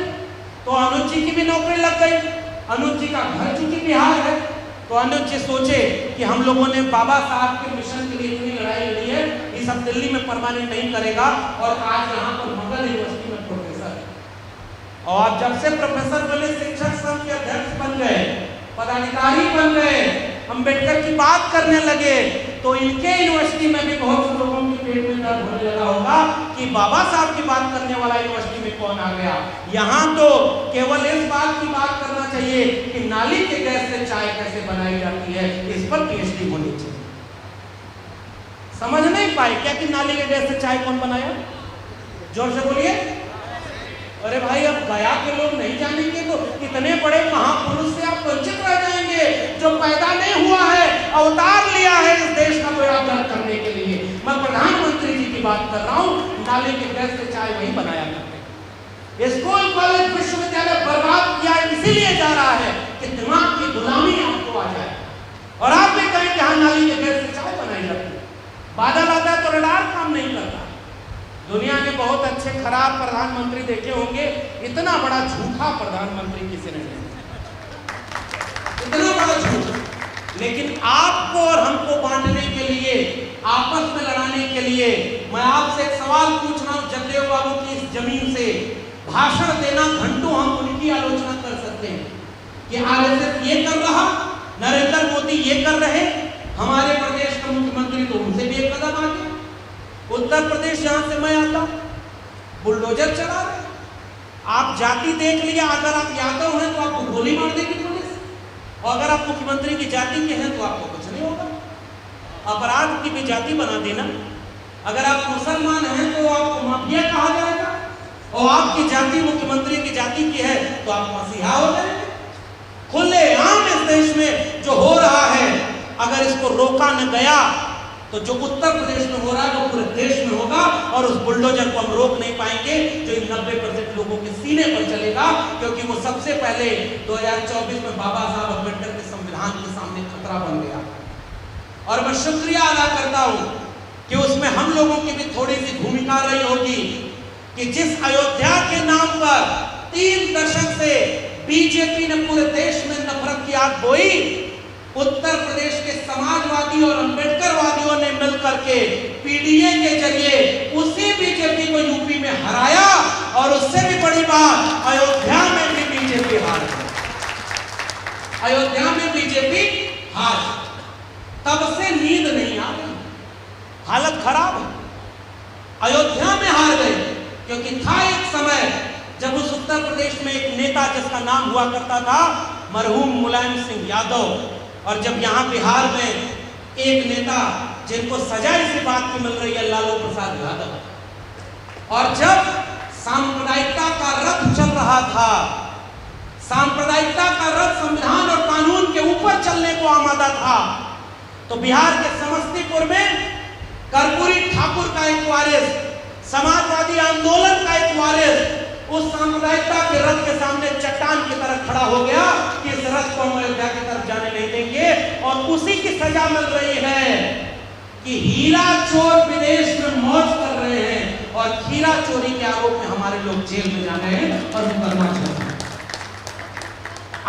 तो अनुज जी की भी नौकरी लग गई। अनुज जी का घर चूंकि बिहार है, तो अनुज जी सोचे कि हम लोगों ने बाबा साहब के मिशन के लिए इतनी लड़ाई लड़ी है, ये सब दिल्ली में परमानेंट नहीं करेगा, और आज यहाँ पर मगध यूनिवर्सिटी में प्रोफेसर है। और जब से प्रोफेसर बने, शिक्षक संघ के अध्यक्ष बन गए, पदाधिकारी बन गए, अम्बेडकर की बात करने लगे, तो इनके यूनिवर्सिटी में भी बहुत से लोगों के पेट में दर्द होने लगा होगा कि बाबा साहब की बात करने वाला यूनिवर्सिटी में कौन आ गया। यहाँ तो केवल इस बात की बात करना चाहिए कि नाली के गैस से चाय कैसे बनाई जाती है, इस पर पीएचडी होनी चाहिए। समझ नहीं पाए क्या कि नाली के गैस से चाय कौन बनाया? जोर से बोलिए। अरे भाई, अब गया के लोग नहीं जानेंगे तो इतने बड़े महापुरुष से आप वंचित रह जाएंगे, जो पैदा नहीं हुआ है, अवतार लिया है इस देश का बेड़ा गर्क करने के लिए। मैं प्रधानमंत्री जी की बात कर रहा हूँ। नाले के गैस से चाय वही बनाया करते हैं। स्कूल कॉलेज विश्वविद्यालय बर्बाद किया इसीलिए जा रहा है कि दिमाग की गुलामी आपको आ जाए और आप भी कहें कि हाँ, नाली के गैस से चाय बनाई जाती है। बादल आता है तो रडार काम नहीं करता। दुनिया ने बहुत अच्छे खराब प्रधानमंत्री देखे होंगे, इतना बड़ा झूठा प्रधानमंत्री किसी ने नहीं, इतना बड़ा झूठ। लेकिन आपको और हमको बांटने के लिए, आपस में लड़ाने के लिए, मैं आपसे एक सवाल पूछ रहा हूं। जगदेव बाबू की इस जमीन से भाषण देना, घंटों हम उनकी आलोचना कर सकते हैं कि आरएसएस ये कर रहा, नरेंद्र मोदी ये कर रहे, हमारे प्रदेश का मुख्यमंत्री तो उनसे भी एक कदम आगे। उत्तर प्रदेश जहां से मैं आता, बुलडोजर चला रहे। आप जाति देख लिया, अगर आप यादव हैं तो आपको गोली मार देगी पुलिस, और अगर आप मुख्यमंत्री की जाति के हैं तो आपको कुछ नहीं होगा। अपराध की भी जाति बना देना। अगर आप मुसलमान हैं तो आपको माफिया कहा जाएगा, और आपकी जाति मुख्यमंत्री की जाति की है तो आप मसीहा हो जाएंगे। खुलेआम इस देश में जो हो रहा है, अगर इसको रोका न गया तो जो उत्तर प्रदेश में हो रहा है वो पूरे देश में होगा, और उस बुलडोजर को हम रोक नहीं पाएंगे जो इन 90% लोगों के सीने पर चलेगा, क्योंकि वो सबसे पहले 2024 में बाबा साहब अम्बेडकर के संविधान के सामने खतरा बन गया। और मैं शुक्रिया अदा करता हूं कि उसमें हम लोगों की भी थोड़ी सी भूमिका रही होगी कि जिस अयोध्या के नाम पर 3 दशक से बीजेपी ने पूरे देश में नफरत की आग बोई, उत्तर प्रदेश के समाजवादी और अम्बेडकरवादियों ने मिलकर के पीडीए के जरिए उसी बीजेपी को यूपी में हराया, और उससे भी बड़ी बात, अयोध्या में भी बीजेपी हार गई। अयोध्या में बीजेपी हार, तब से नींद नहीं आ रही, हालत खराब है। अयोध्या में हार गए क्योंकि था एक समय जब उस उत्तर प्रदेश में एक नेता जिसका नाम हुआ करता था मरहूम मुलायम सिंह यादव, और जब यहाँ बिहार में एक नेता जिनको सजा इसी बात की मिल रही है, लालू प्रसाद यादव। और जब सांप्रदायिकता का रथ चल रहा था, सांप्रदायिकता का रथ संविधान और कानून के ऊपर चलने को आमादा था, तो बिहार के समस्तीपुर में कर्पूरी ठाकुर का एक वारिस, समाजवादी आंदोलन का एक वारिस उस सांप्रदायिकता के रथ के सामने चट्टान की तरह खड़ा हो गया कि इस रथ को हम अयोध्या की तरफ जाने नहीं देंगे। और उसी की सजा मिल रही है कि हीरा चोर विदेश में मौज कर रहे हैं और हीरा चोरी के आरोप में हमारे लोग जेल में जा रहे हैं और मुकदमा चल रहा है।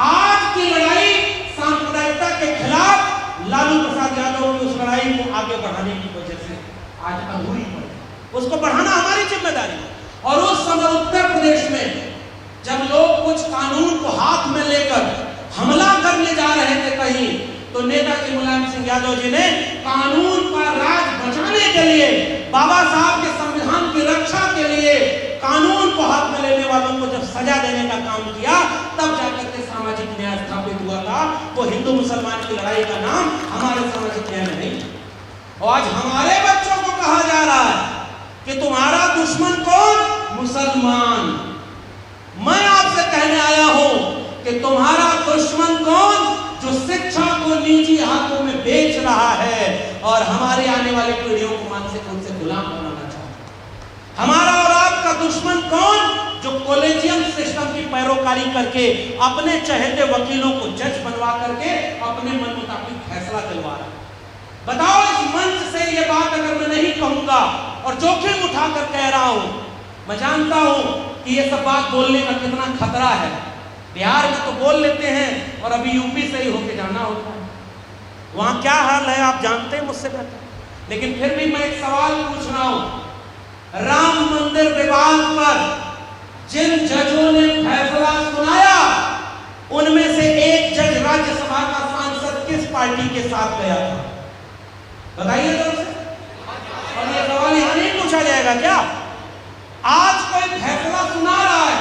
आज की लड़ाई सांप्रदायिकता के खिलाफ लालू प्रसाद यादव की उस लड़ाई को आगे बढ़ाने की वजह से आज अधूरी पड़ी। उसको बढ़ाना हमारी जिम्मेदारी है। और उस समय उत्तर प्रदेश में जब लोग कुछ कानून को हाथ में लेकर हमला करने जा रहे थे कहीं, तो नेताजी मुलायम सिंह यादव जी ने कानून का राज बचाने के लिए, बाबा साहब के संविधान की रक्षा के लिए कानून को हाथ में लेने वालों को जब सजा देने का काम किया, तब जाकर के सामाजिक न्याय स्थापित हुआ था। वो हिंदू मुसलमान की लड़ाई का नाम हमारे सामाजिक न्याय में नहीं। और आज हमारे बच्चों को कहा जा रहा है कि तुम्हारा दुश्मन कौन? मुसलमान। मैं आपसे कहने आया हूं कि तुम्हारा दुश्मन कौन? जो शिक्षा को निजी हाथों में बेच रहा है और हमारे आने वाली पीढ़ियों को मानसिक रूप से गुलाम बनाना चाहता है। हमारा और आपका दुश्मन कौन? जो कॉलेजियम सिस्टम की पैरोकारी करके अपने चहेते वकीलों को जज बनवा करके अपने मन मुताबिक फैसला दिलवा रहा है। बताओ, इस मंच से ये बात अगर मैं नहीं कहूंगा और जोखिम उठाकर कह रहा हूं, मैं जानता हूं कि ये सब बात बोलने का कितना खतरा है। बिहार में तो बोल लेते हैं और अभी यूपी से ही होके जाना होता है। वहां क्या हाल है आप जानते हैं मुझसे बेहतर। लेकिन फिर भी मैं एक सवाल पूछ रहा हूं, राम मंदिर विवाद पर जिन जजों ने फैसला सुनाया, उनमें से एक जज राज्यसभा का सांसद किस पार्टी के साथ गया था? बताइए जरा से। और ये सवाल यहां नहीं पूछा जाएगा क्या? आज कोई फैसला सुना रहा है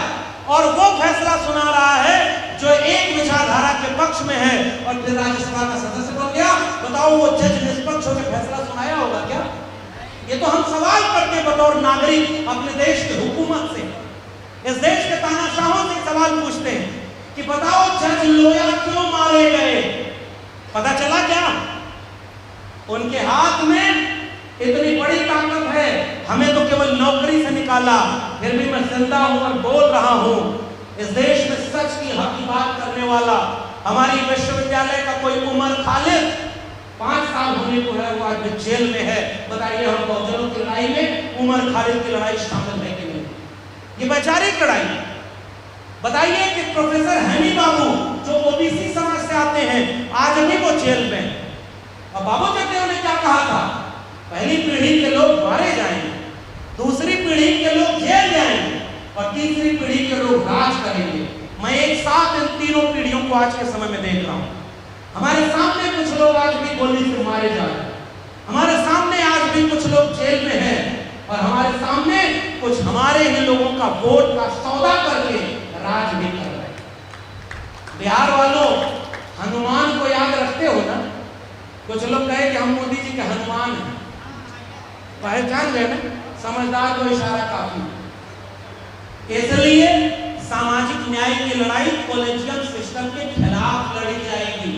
और वो फैसला सुना रहा है जो एक विचारधारा के पक्ष में है और फिर राज्यसभा का सदस्य बन गया। बताओ, वो जज निष्पक्ष होकर फैसला सुनाया होगा क्या? ये तो हम सवाल करते हैं बतौर नागरिक अपने देश की हुकूमत से, इस देश के तानाशाहों से सवाल पूछते हैं कि बताओ, जज लोया क्यों मारे गए? पता चला क्या? उनके हाथ में इतनी बड़ी ताकत है, हमें तो केवल नौकरी से निकाला, फिर भी मैं जिंदा हूं और बोल रहा हूं। इस देश में सच की हक की बात करने वाला हमारी विश्वविद्यालय का कोई उमर खालिद 5 साल होने को है, वो आज भी जेल में है। बताइए, हम बहुजनों की लड़ाई में उमर खालिद की लड़ाई शामिल है कि नहीं? ये वैचारिक लड़ाई। बताइए कि प्रोफेसर हैमी बाबू जो ओबीसी समाज से आते हैं, आज भी वो जेल में। और बाबू जगदेव ने क्या कहा था? पहली पीढ़ी के लोग मारे जाएंगे, दूसरी पीढ़ी के लोग जेल जाएंगे और तीसरी पीढ़ी के लोग राज करेंगे। मैं एक साथ इन तीनों पीढ़ियों को आज के समय में देख रहा हूं। हमारे सामने कुछ लोग आज भी गोली से मारे जा रहे हैं, हमारे सामने आज भी कुछ लोग जेल में हैं और हमारे सामने कुछ हमारे ही लोगों का वोट का सौदा करके राज भी कर रहे हैं। बिहार वालों, हनुमान को याद रखते हो ना? कुछ लोग कहे कि हम मोदी जी के हनुमान हैं, पहचान गए ना? समझदार को इशारा काफी। इसलिए सामाजिक न्याय की लड़ाई कॉलेजियम सिस्टम के खिलाफ लड़ी जाएगी।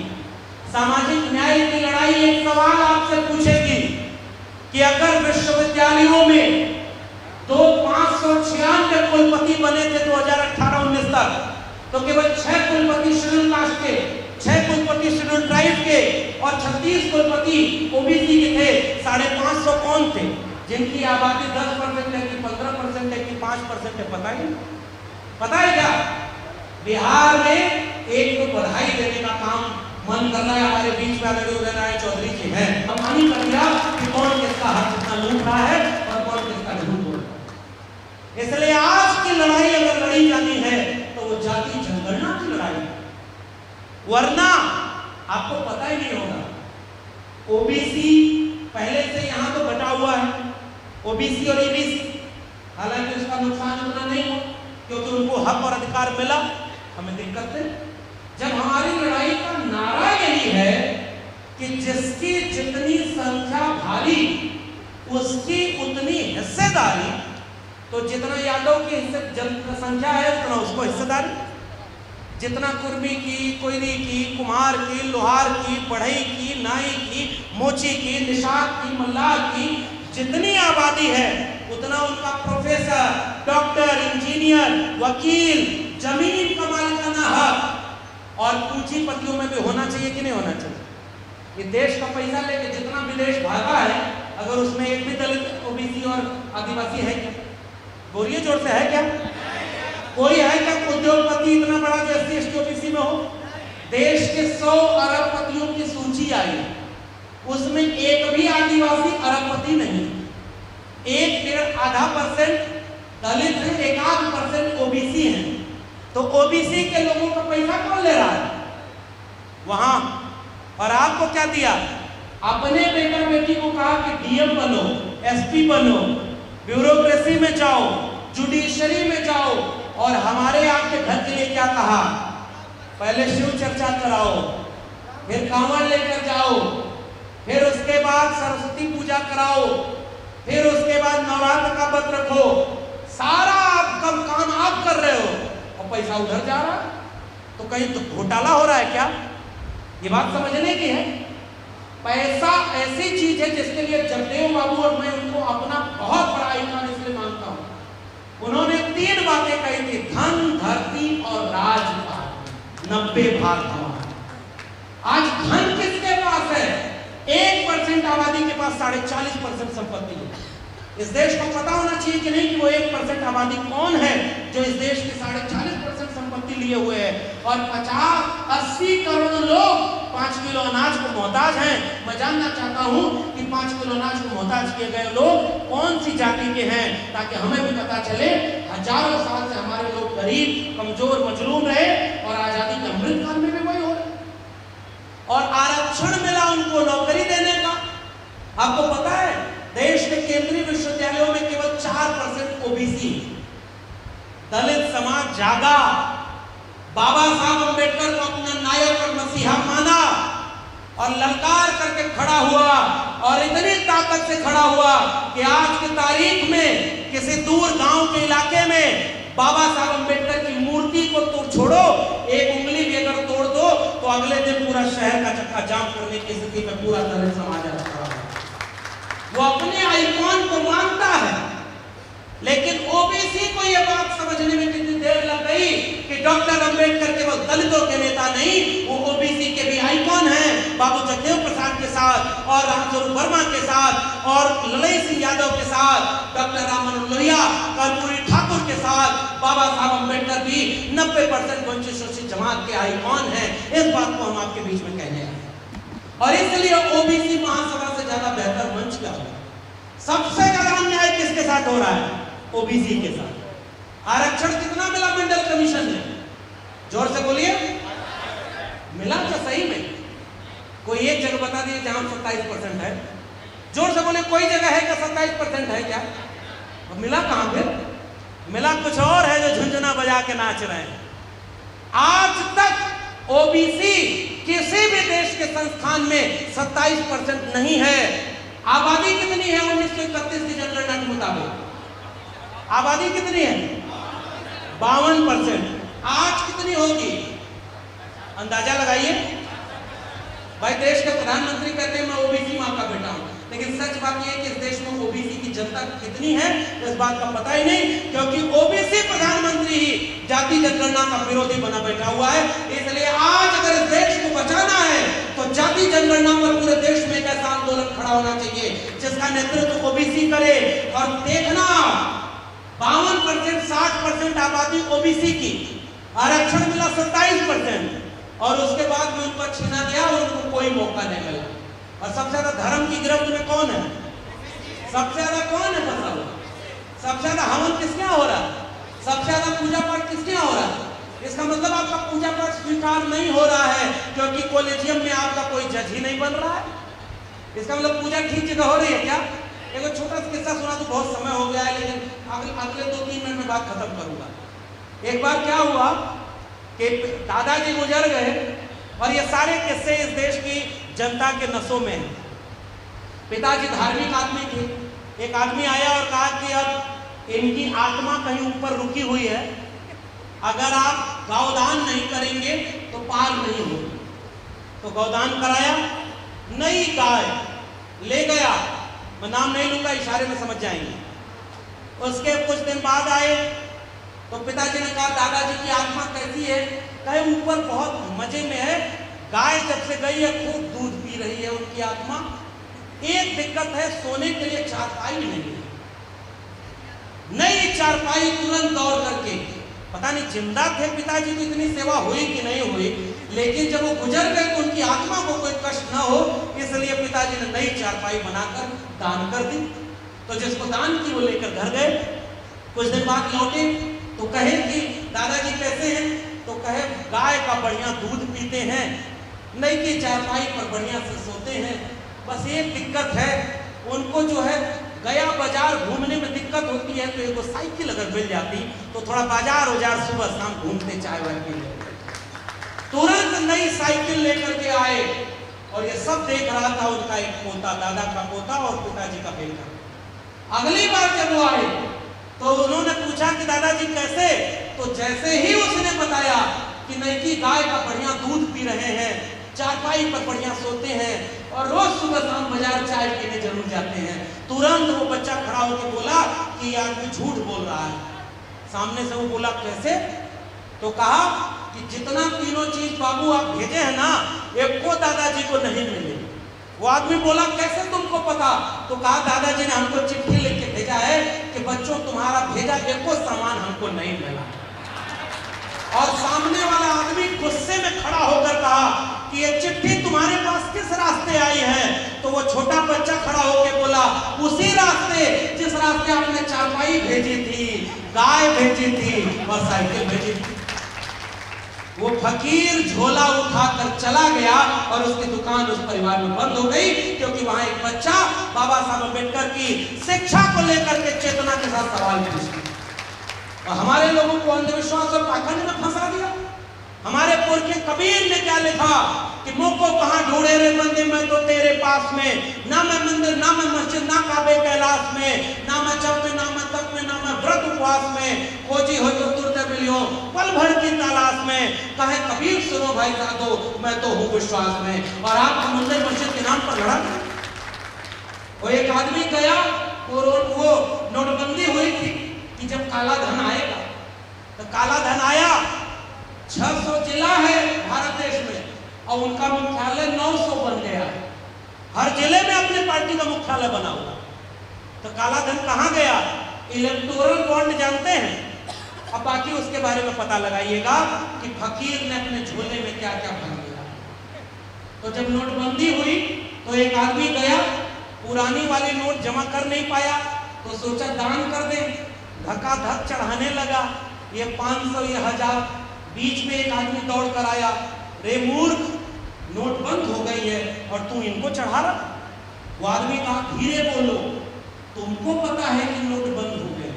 सामाजिक न्याय की लड़ाई एक सवाल आपसे पूछेगी कि अगर विश्वविद्यालयों में 596 कुलपति बने थे 2018-19 तक, तो केवल 6 कुलपति शेड्यूल कास्ट के, 6 कुलपति शेड्यूल ट्राइब के और 36 कुलपति ओबीसी के थे। 550 कौन थे जिनकी आबादी 10% है कि 15% है कि 5% है? पता ही नहीं। पता है क्या? बिहार में एक तो बधाई देने का काम मन कर रहा है, हमारे बीच में उदय नारायण चौधरी जी हैं, कमानी कर दिया कि कौन किसका हक कितना लूट रहा है और कौन किसका झूठ बोल रहा है। इसलिए आज की लड़ाई अगर लड़ी जानी है तो वो जाति जनगणना की लड़ाई है, वरना आपको पता ही नहीं होगा। ओबीसी पहले से यहां तो बटा हुआ है, ओबीसी और ईबीसी, हालांकि उसका नुकसान उतना नहीं हो क्योंकि उनको हक और अधिकार मिला, हमें दिक्कत है। जब हमारी लड़ाई का नारा यही है कि जिसकी जितनी संख्या भारी उसकी उतनी हिस्सेदारी, तो जितना यादव की जनसंख्या है उतना उसको हिस्सेदारी, जितना कुर्मी की, कोयरी की, कुम्हार की, लोहार की, बढ़ई की, नाई की, मोची की, निषाद की, मल्लाह की जितनी आबादी है उतना उनका प्रोफेसर, डॉक्टर, इंजीनियर, वकील, जमीन का मालिकाना हक और पूंजीपतियों में भी होना चाहिए कि नहीं होना चाहिए। ये देश का पैसा लेके जितना विदेश भागा है, अगर उसमें एक भी दलित, ओबीसी और आदिवासी है क्या? बोलिए जोर से, है क्या? कोई है क्या उद्योगपति इतना बड़ा जो एससी एसटी ओबीसी में हो? देश के 100 अरबपतियों की सूची आई, उसमें एक भी आदिवासी अरबपति नहीं, 1-1.5% दलित है, 1-1% ओबीसी है। तो ओबीसी के लोगों का पैसा कौन ले रहा है वहां? और आपको क्या दिया? अपने बेटा बेटी को कहा कि डीएम बनो, एसपी बनो, ब्यूरोक्रेसी में जाओ, जुडिशरी में जाओ, और हमारे आपके घर के लिए क्या कहा? पहले शिव चर्चा कराओ, फिर कांवड़ लेकर जाओ, फिर उसके बाद सरस्वती पूजा कराओ, फिर उसके बाद नवरात्र का व्रत रखो। सारा आप काम आप कर रहे हो और पैसा उधर जा रहा है। तो कहीं तो घोटाला हो रहा है क्या? ये बात समझने की है। पैसा ऐसी चीज है जिसके लिए जगदेव बाबू और मैं उनको अपना बहुत बड़ा आइकॉन इसलिए मानता हूं। उन्होंने 3 बातें कही थी, धन, धरती और राजपाट। 90 भाग हमारा। आज धन किसके पास है? 1% आबादी के पास 40.5% संपत्ति है। इस देश को पता होना चाहिए कि नहीं कि वो 1% आबादी कौन है जो इस देश की 40.5% संपत्ति लिए हुए है, और 50-80 करोड़ लोग 5 किलो अनाज को मोहताज हैं। मैं जानना चाहता हूं कि 5 किलो अनाज को मोहताज किए गए लोग कौन सी जाति के हैं, ताकि हमें भी पता चले। हजारों साल से हमारे लोग गरीब, कमजोर, मजलूम रहे और आजादी के अमृत काल में भी वही हो रहे। और आरक्षण मिला उनको नौकरी देने का। आपको पता है देश के केंद्रीय विश्वविद्यालयों में केवल 4% ओबीसी। दलित समाज जागा, बाबा साहब अम्बेडकर को अपना नायक और मसीहा माना और ललकार करके खड़ा हुआ, और इतनी ताकत से खड़ा हुआ कि आज की तारीख में किसी दूर गांव के इलाके में बाबा साहब अम्बेडकर की मूर्ति को तो छोड़ो, एक उंगली भी अगर तोड़ दो तो अगले दिन पूरा शहर का चक्का जाम करने की स्थिति में पूरा दलित समाज खड़ा है। वो अपने आइकॉन को मानता है, लेकिन ओबीसी को यह बात समझने में कितनी देर लग गई कि डॉक्टर अंबेडकर केवल दलितों के नेता नहीं, वो ओबीसी के भी आइकॉन हैं। बाबू जगदेव प्रसाद के साथ और रामस्वरूप वर्मा के साथ और ललई सिंह यादव के साथ, डॉक्टर राम मनोहर लोहिया, कर्पूरी ठाकुर के साथ बाबा साहब अंबेडकर भी 90% वंचित शोषित जमात के आइकॉन हैं। इस बात को हम आपके बीच में कहने आए और इसलिए ओबीसी महासभा से ज्यादा बेहतर मंच क्या होगा? सबसे ज्यादा अन्याय किसके साथ हो रहा है? ओबीसी के साथ। आरक्षण कितना मिला मंडल कमीशन में? जोर से बोलिए, मिला क्या सही में? कोई एक जगह बता दिए जहां 27% है। जोर से बोले, कोई जगह है क्या 27% है क्या? और मिला कहां फिर? मिला कुछ और है जो झुंझुना बजा के नाच रहे हैं। आज तक ओबीसी किसी भी देश के संस्थान में 27% नहीं है। आबादी कितनी है 1931 की जनगणना के मुताबिक? आबादी कितनी है? 52%। आज कितनी होगी अंदाजा लगाइए। भाई देश के प्रधानमंत्री कहते हैं मैं ओबीसी मां का बेटा हूं, लेकिन सच बात यह है कि इस देश में ओबीसी की जनता कितनी है इस बात का पता ही नहीं, क्योंकि ओबीसी प्रधानमंत्री ही जाति जनगणना का विरोधी बना बैठा हुआ है। इसलिए आज अगर इस देश को बचाना है तो जाति जनगणना पर पूरे देश में एक ऐसा आंदोलन खड़ा होना चाहिए जिसका नेतृत्व ओबीसी करे। और देखना 52%, 60% आबादी ओबीसी की, आरक्षण मिला 27%, और उसके बाद में उनको छीना गया और उनको कोई मौका नहीं मिला। और सबसे ज्यादा धर्म की गिरफ्त में कौन है? सबसे ज्यादा कौन है फंसा हुआ? सबसे ज्यादा हवन किसके यहाँ हो रहा है? सबसे ज्यादा पूजा पाठ किसके यहाँ हो रहा है? इसका मतलब आपका पूजा पाठ स्वीकार नहीं हो रहा है क्योंकि कॉलेजियम में आपका कोई जज ही नहीं बन रहा है। इसका मतलब पूजा ठीक जगह हो रही है क्या? एक छोटा सा किस्सा सुना तो बहुत समय हो गया है, लेकिन अगले 2-3 मिनट में बात खत्म करूंगा। एक बार क्या हुआ कि दादाजी गुजर गए और ये सारे किस्से इस देश की जनता के नसों में है। पिताजी धार्मिक आदमी थे। एक आदमी आया और कहा कि अब इनकी आत्मा कहीं ऊपर रुकी हुई है, अगर आप गौदान नहीं करेंगे तो पार नहीं होगी। तो गौदान कराया, नई गाय ले गया, मैं नाम नहीं लूंगा, इशारे में समझ जाएंगे। उसके कुछ दिन बाद आए तो पिताजी ने कहा दादाजी की आत्मा कैसी है? कहे ऊपर बहुत मजे में है, गाय जब से गई है खूब दूध पी रही है उनकी आत्मा। एक दिक्कत है, सोने के लिए चारपाई नहीं है। नई चारपाई तुरंत दौड़ करके, पता नहीं जिंदा थे पिताजी की इतनी सेवा हुई कि नहीं हुई, लेकिन जब वो गुजर गए तो उनकी आत्मा को कोई कष्ट ना हो, इसलिए पिताजी ने नई चारपाई बनाकर दान कर दी। तो जिसको दान की वो लेकर घर गए। कुछ दिन बाद लौटे तो कहे कि दादाजी कैसे हैं? तो कहे गाय का बढ़िया दूध पीते हैं, नई की चारपाई पर बढ़िया से सोते हैं, बस एक दिक्कत है, उनको जो है गया बाजार घूमने में दिक्कत होती है, तो एक साइकिल अगर मिल जाती तो थोड़ा बाजार सुबह शाम घूमते चाय वाय पी लेते। तुरंत नई साइकिल लेकर के आए और ये सब देख रहा था उनका एक पोता, दादा का पोता और पिताजी का बेटा। अगली बार जब वो आए तो उन्होंने पूछा कि दादाजी कैसे? तो जैसे ही उसने बताया कि नई की गाय का बढ़िया दूध पी रहे हैं, चारपाई पर बढ़िया सोते हैं और रोज सुबह शाम बाजार चाय पीने जरूर जाते हैं, तुरंत वो बच्चा खड़ा होकर बोला कि ये आदमी झूठ बोल रहा है। सामने से वो बोला कैसे? तो कहा कि जितना तीनों चीज बाबू आप भेजे हैं ना, एक को दादाजी को नहीं मिले। वो आदमी बोला कैसे तुमको पता? तो कहा दादाजी ने हमको चिट्ठी लिख के भेजा है कि बच्चों तुम्हारा भेजा एको सामान हमको नहीं मिला। और सामने वाला आदमी गुस्से में खड़ा होकर कहा कि ये चिट्ठी तुम्हारे पास किस रास्ते आई है? तो वो छोटा बच्चा खड़ा होकर बोला उसी रास्ते जिस रास्ते आपने चारपाई भेजी थी, गाय भेजी थी और साइकिल भेजी थी। वो फकीर झोला उठाकर चला गया और उसकी दुकान उस परिवार में बंद हो गई, क्योंकि वहां एक बच्चा बाबा साहब अम्बेडकर की शिक्षा को लेकर के चेतना के साथ सवाल पूछा और हमारे लोगों को अंधविश्वास और पाखंड में फंसा दिया। हमारे पुरखे कबीर ने क्या लिखा कि मुँह को कहाँ ढूंढे रे बंदे, मैं तो तेरे पास में, ना मैं मंदिर ना मैं मस्जिद ना काबे कैलाश में, ना मैं जप में ना मैं तप में ना मैं व्रत उपवास में, खोजी हो तो तुरते मिलियो पल भर की तलाश में। कहे कबीर सुनो भाई साधो, मैं तो हूँ विश्वास में। और आप मंदिर मस्जिद के नाम पर लड़ा। वो एक आदमी गया, वो नोटबंदी हुई थी कि जब काला धन आएगा, तो काला धन आया। 600 जिला है भारत देश में और उनका मुख्यालय 900 बन गया। हर जिले में अपने पार्टी का मुख्यालय बना हुआ। तो काला धन कहाँ गया? इलेक्टोरल बॉन्ड जानते हैं? अब बाकी उसके बारे में पता लगाइएगा कि फकीर ने अपने झोले में क्या क्या भर दिया। तो जब नोटबंदी हुई तो एक आदमी गया, पुरानी वाली नोट जमा कर नहीं पाया तो सोचा दान कर दे, धक्का-धक चढ़ाने लगा, ये 500 ये 1000। बीच में एक आदमी दौड़ कर आया, रे मूर्ख, नोट बंद हो गई है और तू इनको चढ़ा रहा। वो आदमी कहा धीरे बोलो, तुमको पता है कि नोट बंद हो गए,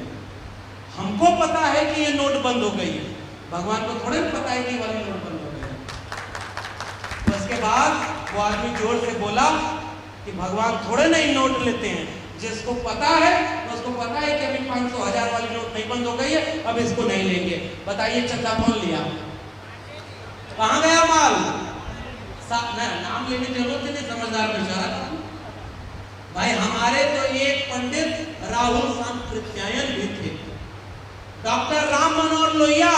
हमको पता है कि ये नोट बंद हो गई है, भगवान को थोड़े पता है कि वाली नोट बंद हो गई। उसके बाद वो आदमी जोर से बोला कि भगवान थोड़े नहीं नोट लेते हैं, जिसको पता है उसको पता है कि अभी 500 1000 वाली नोट नहीं बंद हो गई है, अब इसको नहीं लेंगे। बताइए चंदा कौन लिया? कहाँ गया माल? नाम लेने की जरूरत नहीं, समझदार बेचारा भाई। हमारे तो एक पंडित राहुल सांकृत्यायन भी थे, डॉक्टर राम मनोहर लोहिया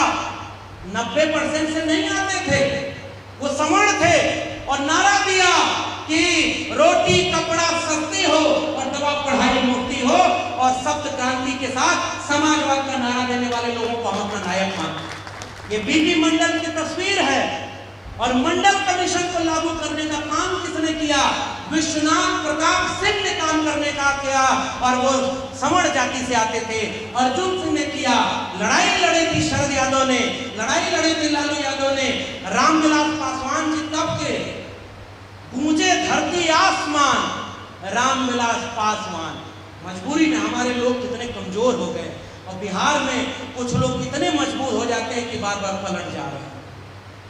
90% से नहीं आते थे, वो समण थे और नारा दिया कि रोटी कपड़ा सस्ती हो और दवा पढ़ाई मुफ्ती हो, और सप्त क्रांति के साथ समाजवाद का नारा देने वाले लोगों को हम अपना नायक मानते। ये बीपी मंडल की तस्वीर है और मंडल कमीशन को लागू करने का काम किसने किया? विश्वनाथ प्रताप सिंह ने काम करने का किया और वो समण जाति से आते थे। अर्जुन सिंह ने किया, लड़ाई लड़ी थी शरद यादव ने, लड़ाई लड़ी थी लालू यादव ने, रामविलास पासवान जी तब के गूंजे धरती आसमान, रामविलास पासवान। मजबूरी में हमारे लोग कितने कमजोर हो गए और बिहार में कुछ लोग इतने मजबूर हो जाते हैं कि बार बार पलट जा रहे हैं।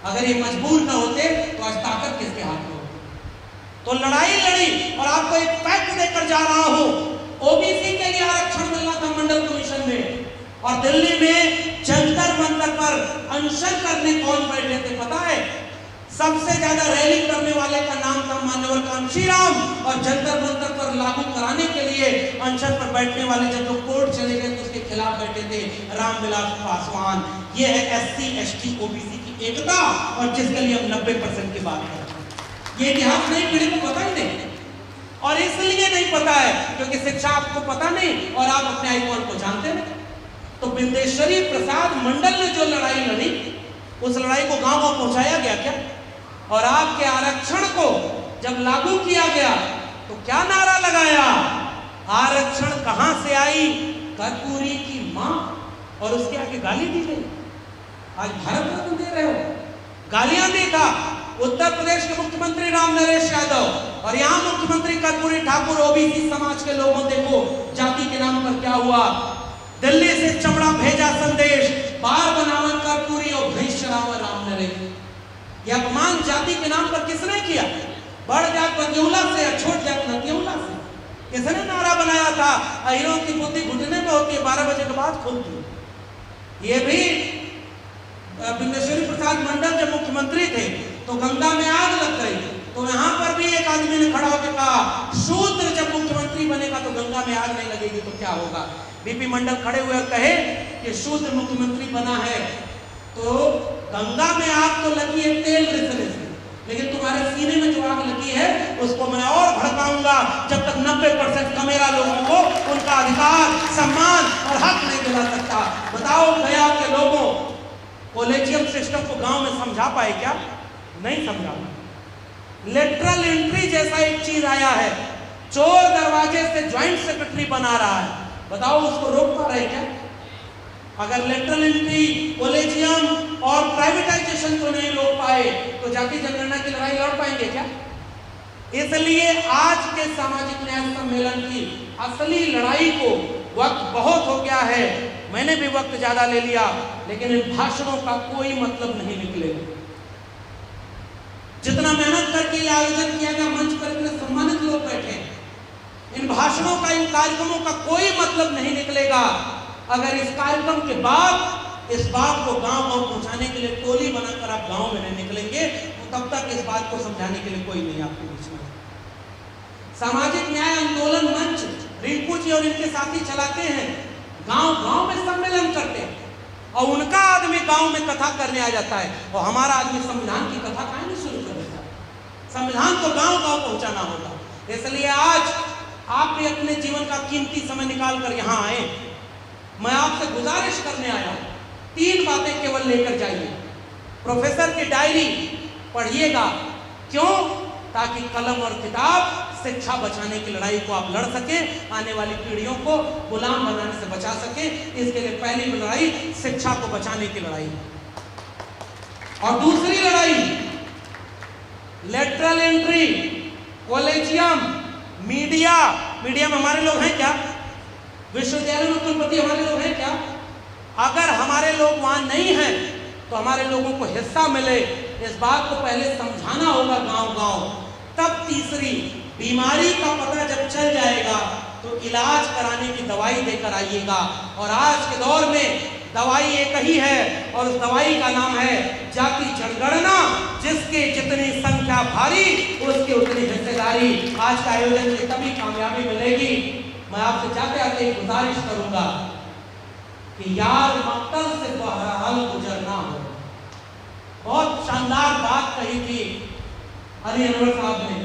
अगर ये मजबूर न होते तो आज ताकत किसके हाथ में होती? तो लड़ाई लड़ी। और आपको एक फैक्ट देकर जा रहा हूं, ओबीसी के लिए आरक्षण मिलना था मंडल कमीशन में, और दिल्ली में जंतर मंतर पर अनशन करने कौन बैठे थे पता है? सबसे ज्यादा रैली करने वाले का नाम था मान्यवर कांशीराम, और जंतर मंतर पर लागू कराने के लिए अनशन पर बैठने वाले जब लोग कोर्ट चले गए तो उसके खिलाफ बैठे थे रामविलास पासवान। ये है एससी एसटी ओबीसी की एकता, और जिसके लिए हम 90% की बात करते हैं। ये इतिहास नई पीढ़ी को पता ही नहीं, और इसलिए नहीं पता है क्योंकि शिक्षा आपको पता नहीं और आप अपने आइकॉन को जानते नहीं। तो बिंदेश्वरी प्रसाद मंडल ने जो लड़ाई लड़ी, उस लड़ाई को गांव गांव पहुंचाया गया क्या? और आपके आरक्षण को जब लागू किया गया तो क्या नारा लगाया? आरक्षण कहां से आई? कर्पूरी की मां, और उसके आगे गाली दी गई। आज भारत रत्न दे रहे हो, गालियां दी था उत्तर प्रदेश के मुख्यमंत्री राम नरेश यादव, और यहां मुख्यमंत्री कर्पूरी ठाकुर। ओबीसी समाज के लोगों देखो जाति के नाम पर क्या हुआ। दिल्ली से चमड़ा भेजा संदेश, बार बनावन कर्पूरी और भैंस चरावा राम नरेश। यह अपमान जाति के नाम पर किसने किया? बड़ जात बंजौला से या छोट जात नतियौला से? किसने नारा बनाया था? अहिरों की बुद्धि घुटने में होती है, 12 बजे के बाद खुलती है। ये भी बिंदेश्वरी प्रसाद मंडल जब मुख्यमंत्री थे तो गंगा में आग लग गई, तो यहाँ पर भी एक आदमी ने खड़ा होकर कहा शूद्र जब मुख्यमंत्री बनेगा तो गंगा में आग नहीं लगेगी तो क्या होगा? बीपी मंडल खड़े हुए कहे कि शूद्र मुख्यमंत्री बना है तो गंगा में आग तो लगी है तेल रिसने से, लेकिन तुम्हारे सीने में जो आग लगी है उसको मैं और भड़काऊंगा जब तक 90% कमेरा लोगों को उनका अधिकार, सम्मान और हक नहीं दिला सकता। बताओ गया के लोगों कॉलेजियम सिस्टम को गांव में समझा पाए क्या? नहीं समझा पाए। लेटरल एंट्री जैसा एक चीज आया है, चोर दरवाजे से ज्वाइंट सेक्रेटरी बना रहा है, बताओ उसको रोक पा रहे क्या? अगर लेटरल एंट्री, कॉलेजियम और प्राइवेटाइजेशन को नहीं रोक पाए तो जाति जनगणना की लड़ाई लड़ पाएंगे क्या? इसलिए आज के सामाजिक न्याय सम्मेलन की असली लड़ाई को वक्त बहुत हो गया है। मैंने भी वक्त ज्यादा ले लिया, लेकिन इन भाषणों का कोई मतलब नहीं निकलेगा। जितना मेहनत करके ये आयोजन किया गया, मंच पर इतने सम्मानित लोग बैठे, इन भाषणों का, इन कार्यक्रमों का कोई मतलब नहीं निकलेगा अगर इस कार्यक्रम के बाद इस बात को गांव गांव पहुंचाने के लिए टोली बनाकर आप गांव में नहीं निकलेंगे तो तब तक इस बात को समझाने के लिए कोई नहीं आपके बीच में। सामाजिक न्याय आंदोलन मंच रिंकू जी और इनके साथी चलाते हैं, गांव गांव में सम्मेलन करते हैं, और उनका आदमी गांव में कथा करने आ जाता है और हमारा आदमी संविधान की कथा कहानी शुरू कर देता है। संविधान को गांव गांव पहुंचाना होगा। इसलिए आज आप भी अपने जीवन का कीमती समय निकाल कर यहाँ आए। मैं आपसे गुजारिश करने आया हूं, 3 बातें केवल लेकर जाइए। प्रोफेसर की डायरी पढ़िएगा, क्यों? ताकि कलम और किताब शिक्षा बचाने की लड़ाई को आप लड़ सके, आने वाली पीढ़ियों को गुलाम बनाने से बचा सके। इसके लिए पहली लड़ाई शिक्षा को बचाने की लड़ाई, और दूसरी लड़ाई lateral entry, collegium, media. Media में हमारे लोग हैं क्या? विश्वविद्यालय में कुलपति हमारे लोग हैं क्या? अगर हमारे लोग वहां नहीं हैं तो हमारे लोगों को हिस्सा मिले, इस बात को पहले समझाना होगा गांव गांव। तब तीसरी, बीमारी का पता जब चल जाएगा तो इलाज कराने की दवाई देकर आइएगा। और आज के दौर में दवाई एक ही है, और उस दवाई का नाम है जाति जनगणना। जिसकी जितनी संख्या भारी उसकी उतनी हिस्सेदारी। आज का आयोजन से तभी कामयाबी मिलेगी। मैं आपसे जाते आते एक गुजारिश करूंगा कि यार मक्तल से बहरहाल गुजरना हो। बहुत शानदार बात कही थी अली अनवर साहब ने,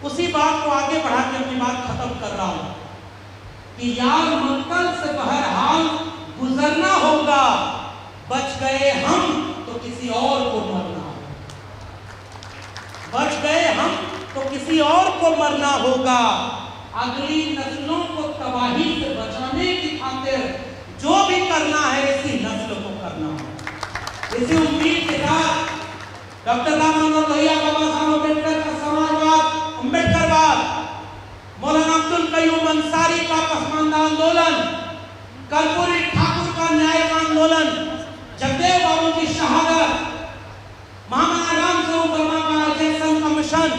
उसी बात को आगे बढ़ा के अपनी बात खत्म कर रहा हूं कि यार मक्तल से बहरहाल गुजरना होगा, बच गए हम तो किसी और को मरना होगा। बच गए हम तो किसी और को मरना होगा। अगली नस्लों को तबाही से बचाने की खातिर जो भी करना है इसी नस्ल को करना है। इसी उम्मीद के साथ डॉक्टर राम मनोहर लोहिया, बाबा साहब अम्बेडकर का समाजवाद, अम्बेडकरवाद, मौलाना अब्दुल कयूम अंसारी का पसमानदा आंदोलन, कर्पूरी ठाकुर का न्यायिक आंदोलन, जगदेव बाबू की शहादत, महामना राम स्वरूप वर्मा का जयसन का मिशन,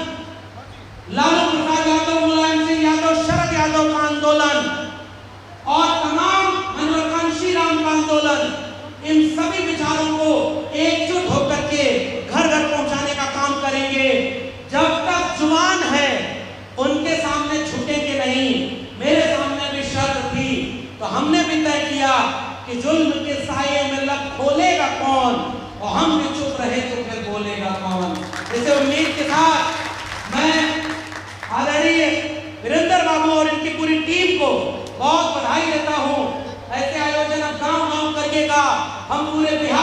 कि जुल्म के साये में लब खोलेगा कौन, और हम भी चुप रहे तो फिर बोलेगा कौन। इसे उम्मीद के साथ मैं आदरणीय वीरेंद्र बाबू और इनकी पूरी टीम को बहुत बधाई देता हूं। ऐसे आयोजन अब गांव गांव करिएगा, हम पूरे बिहार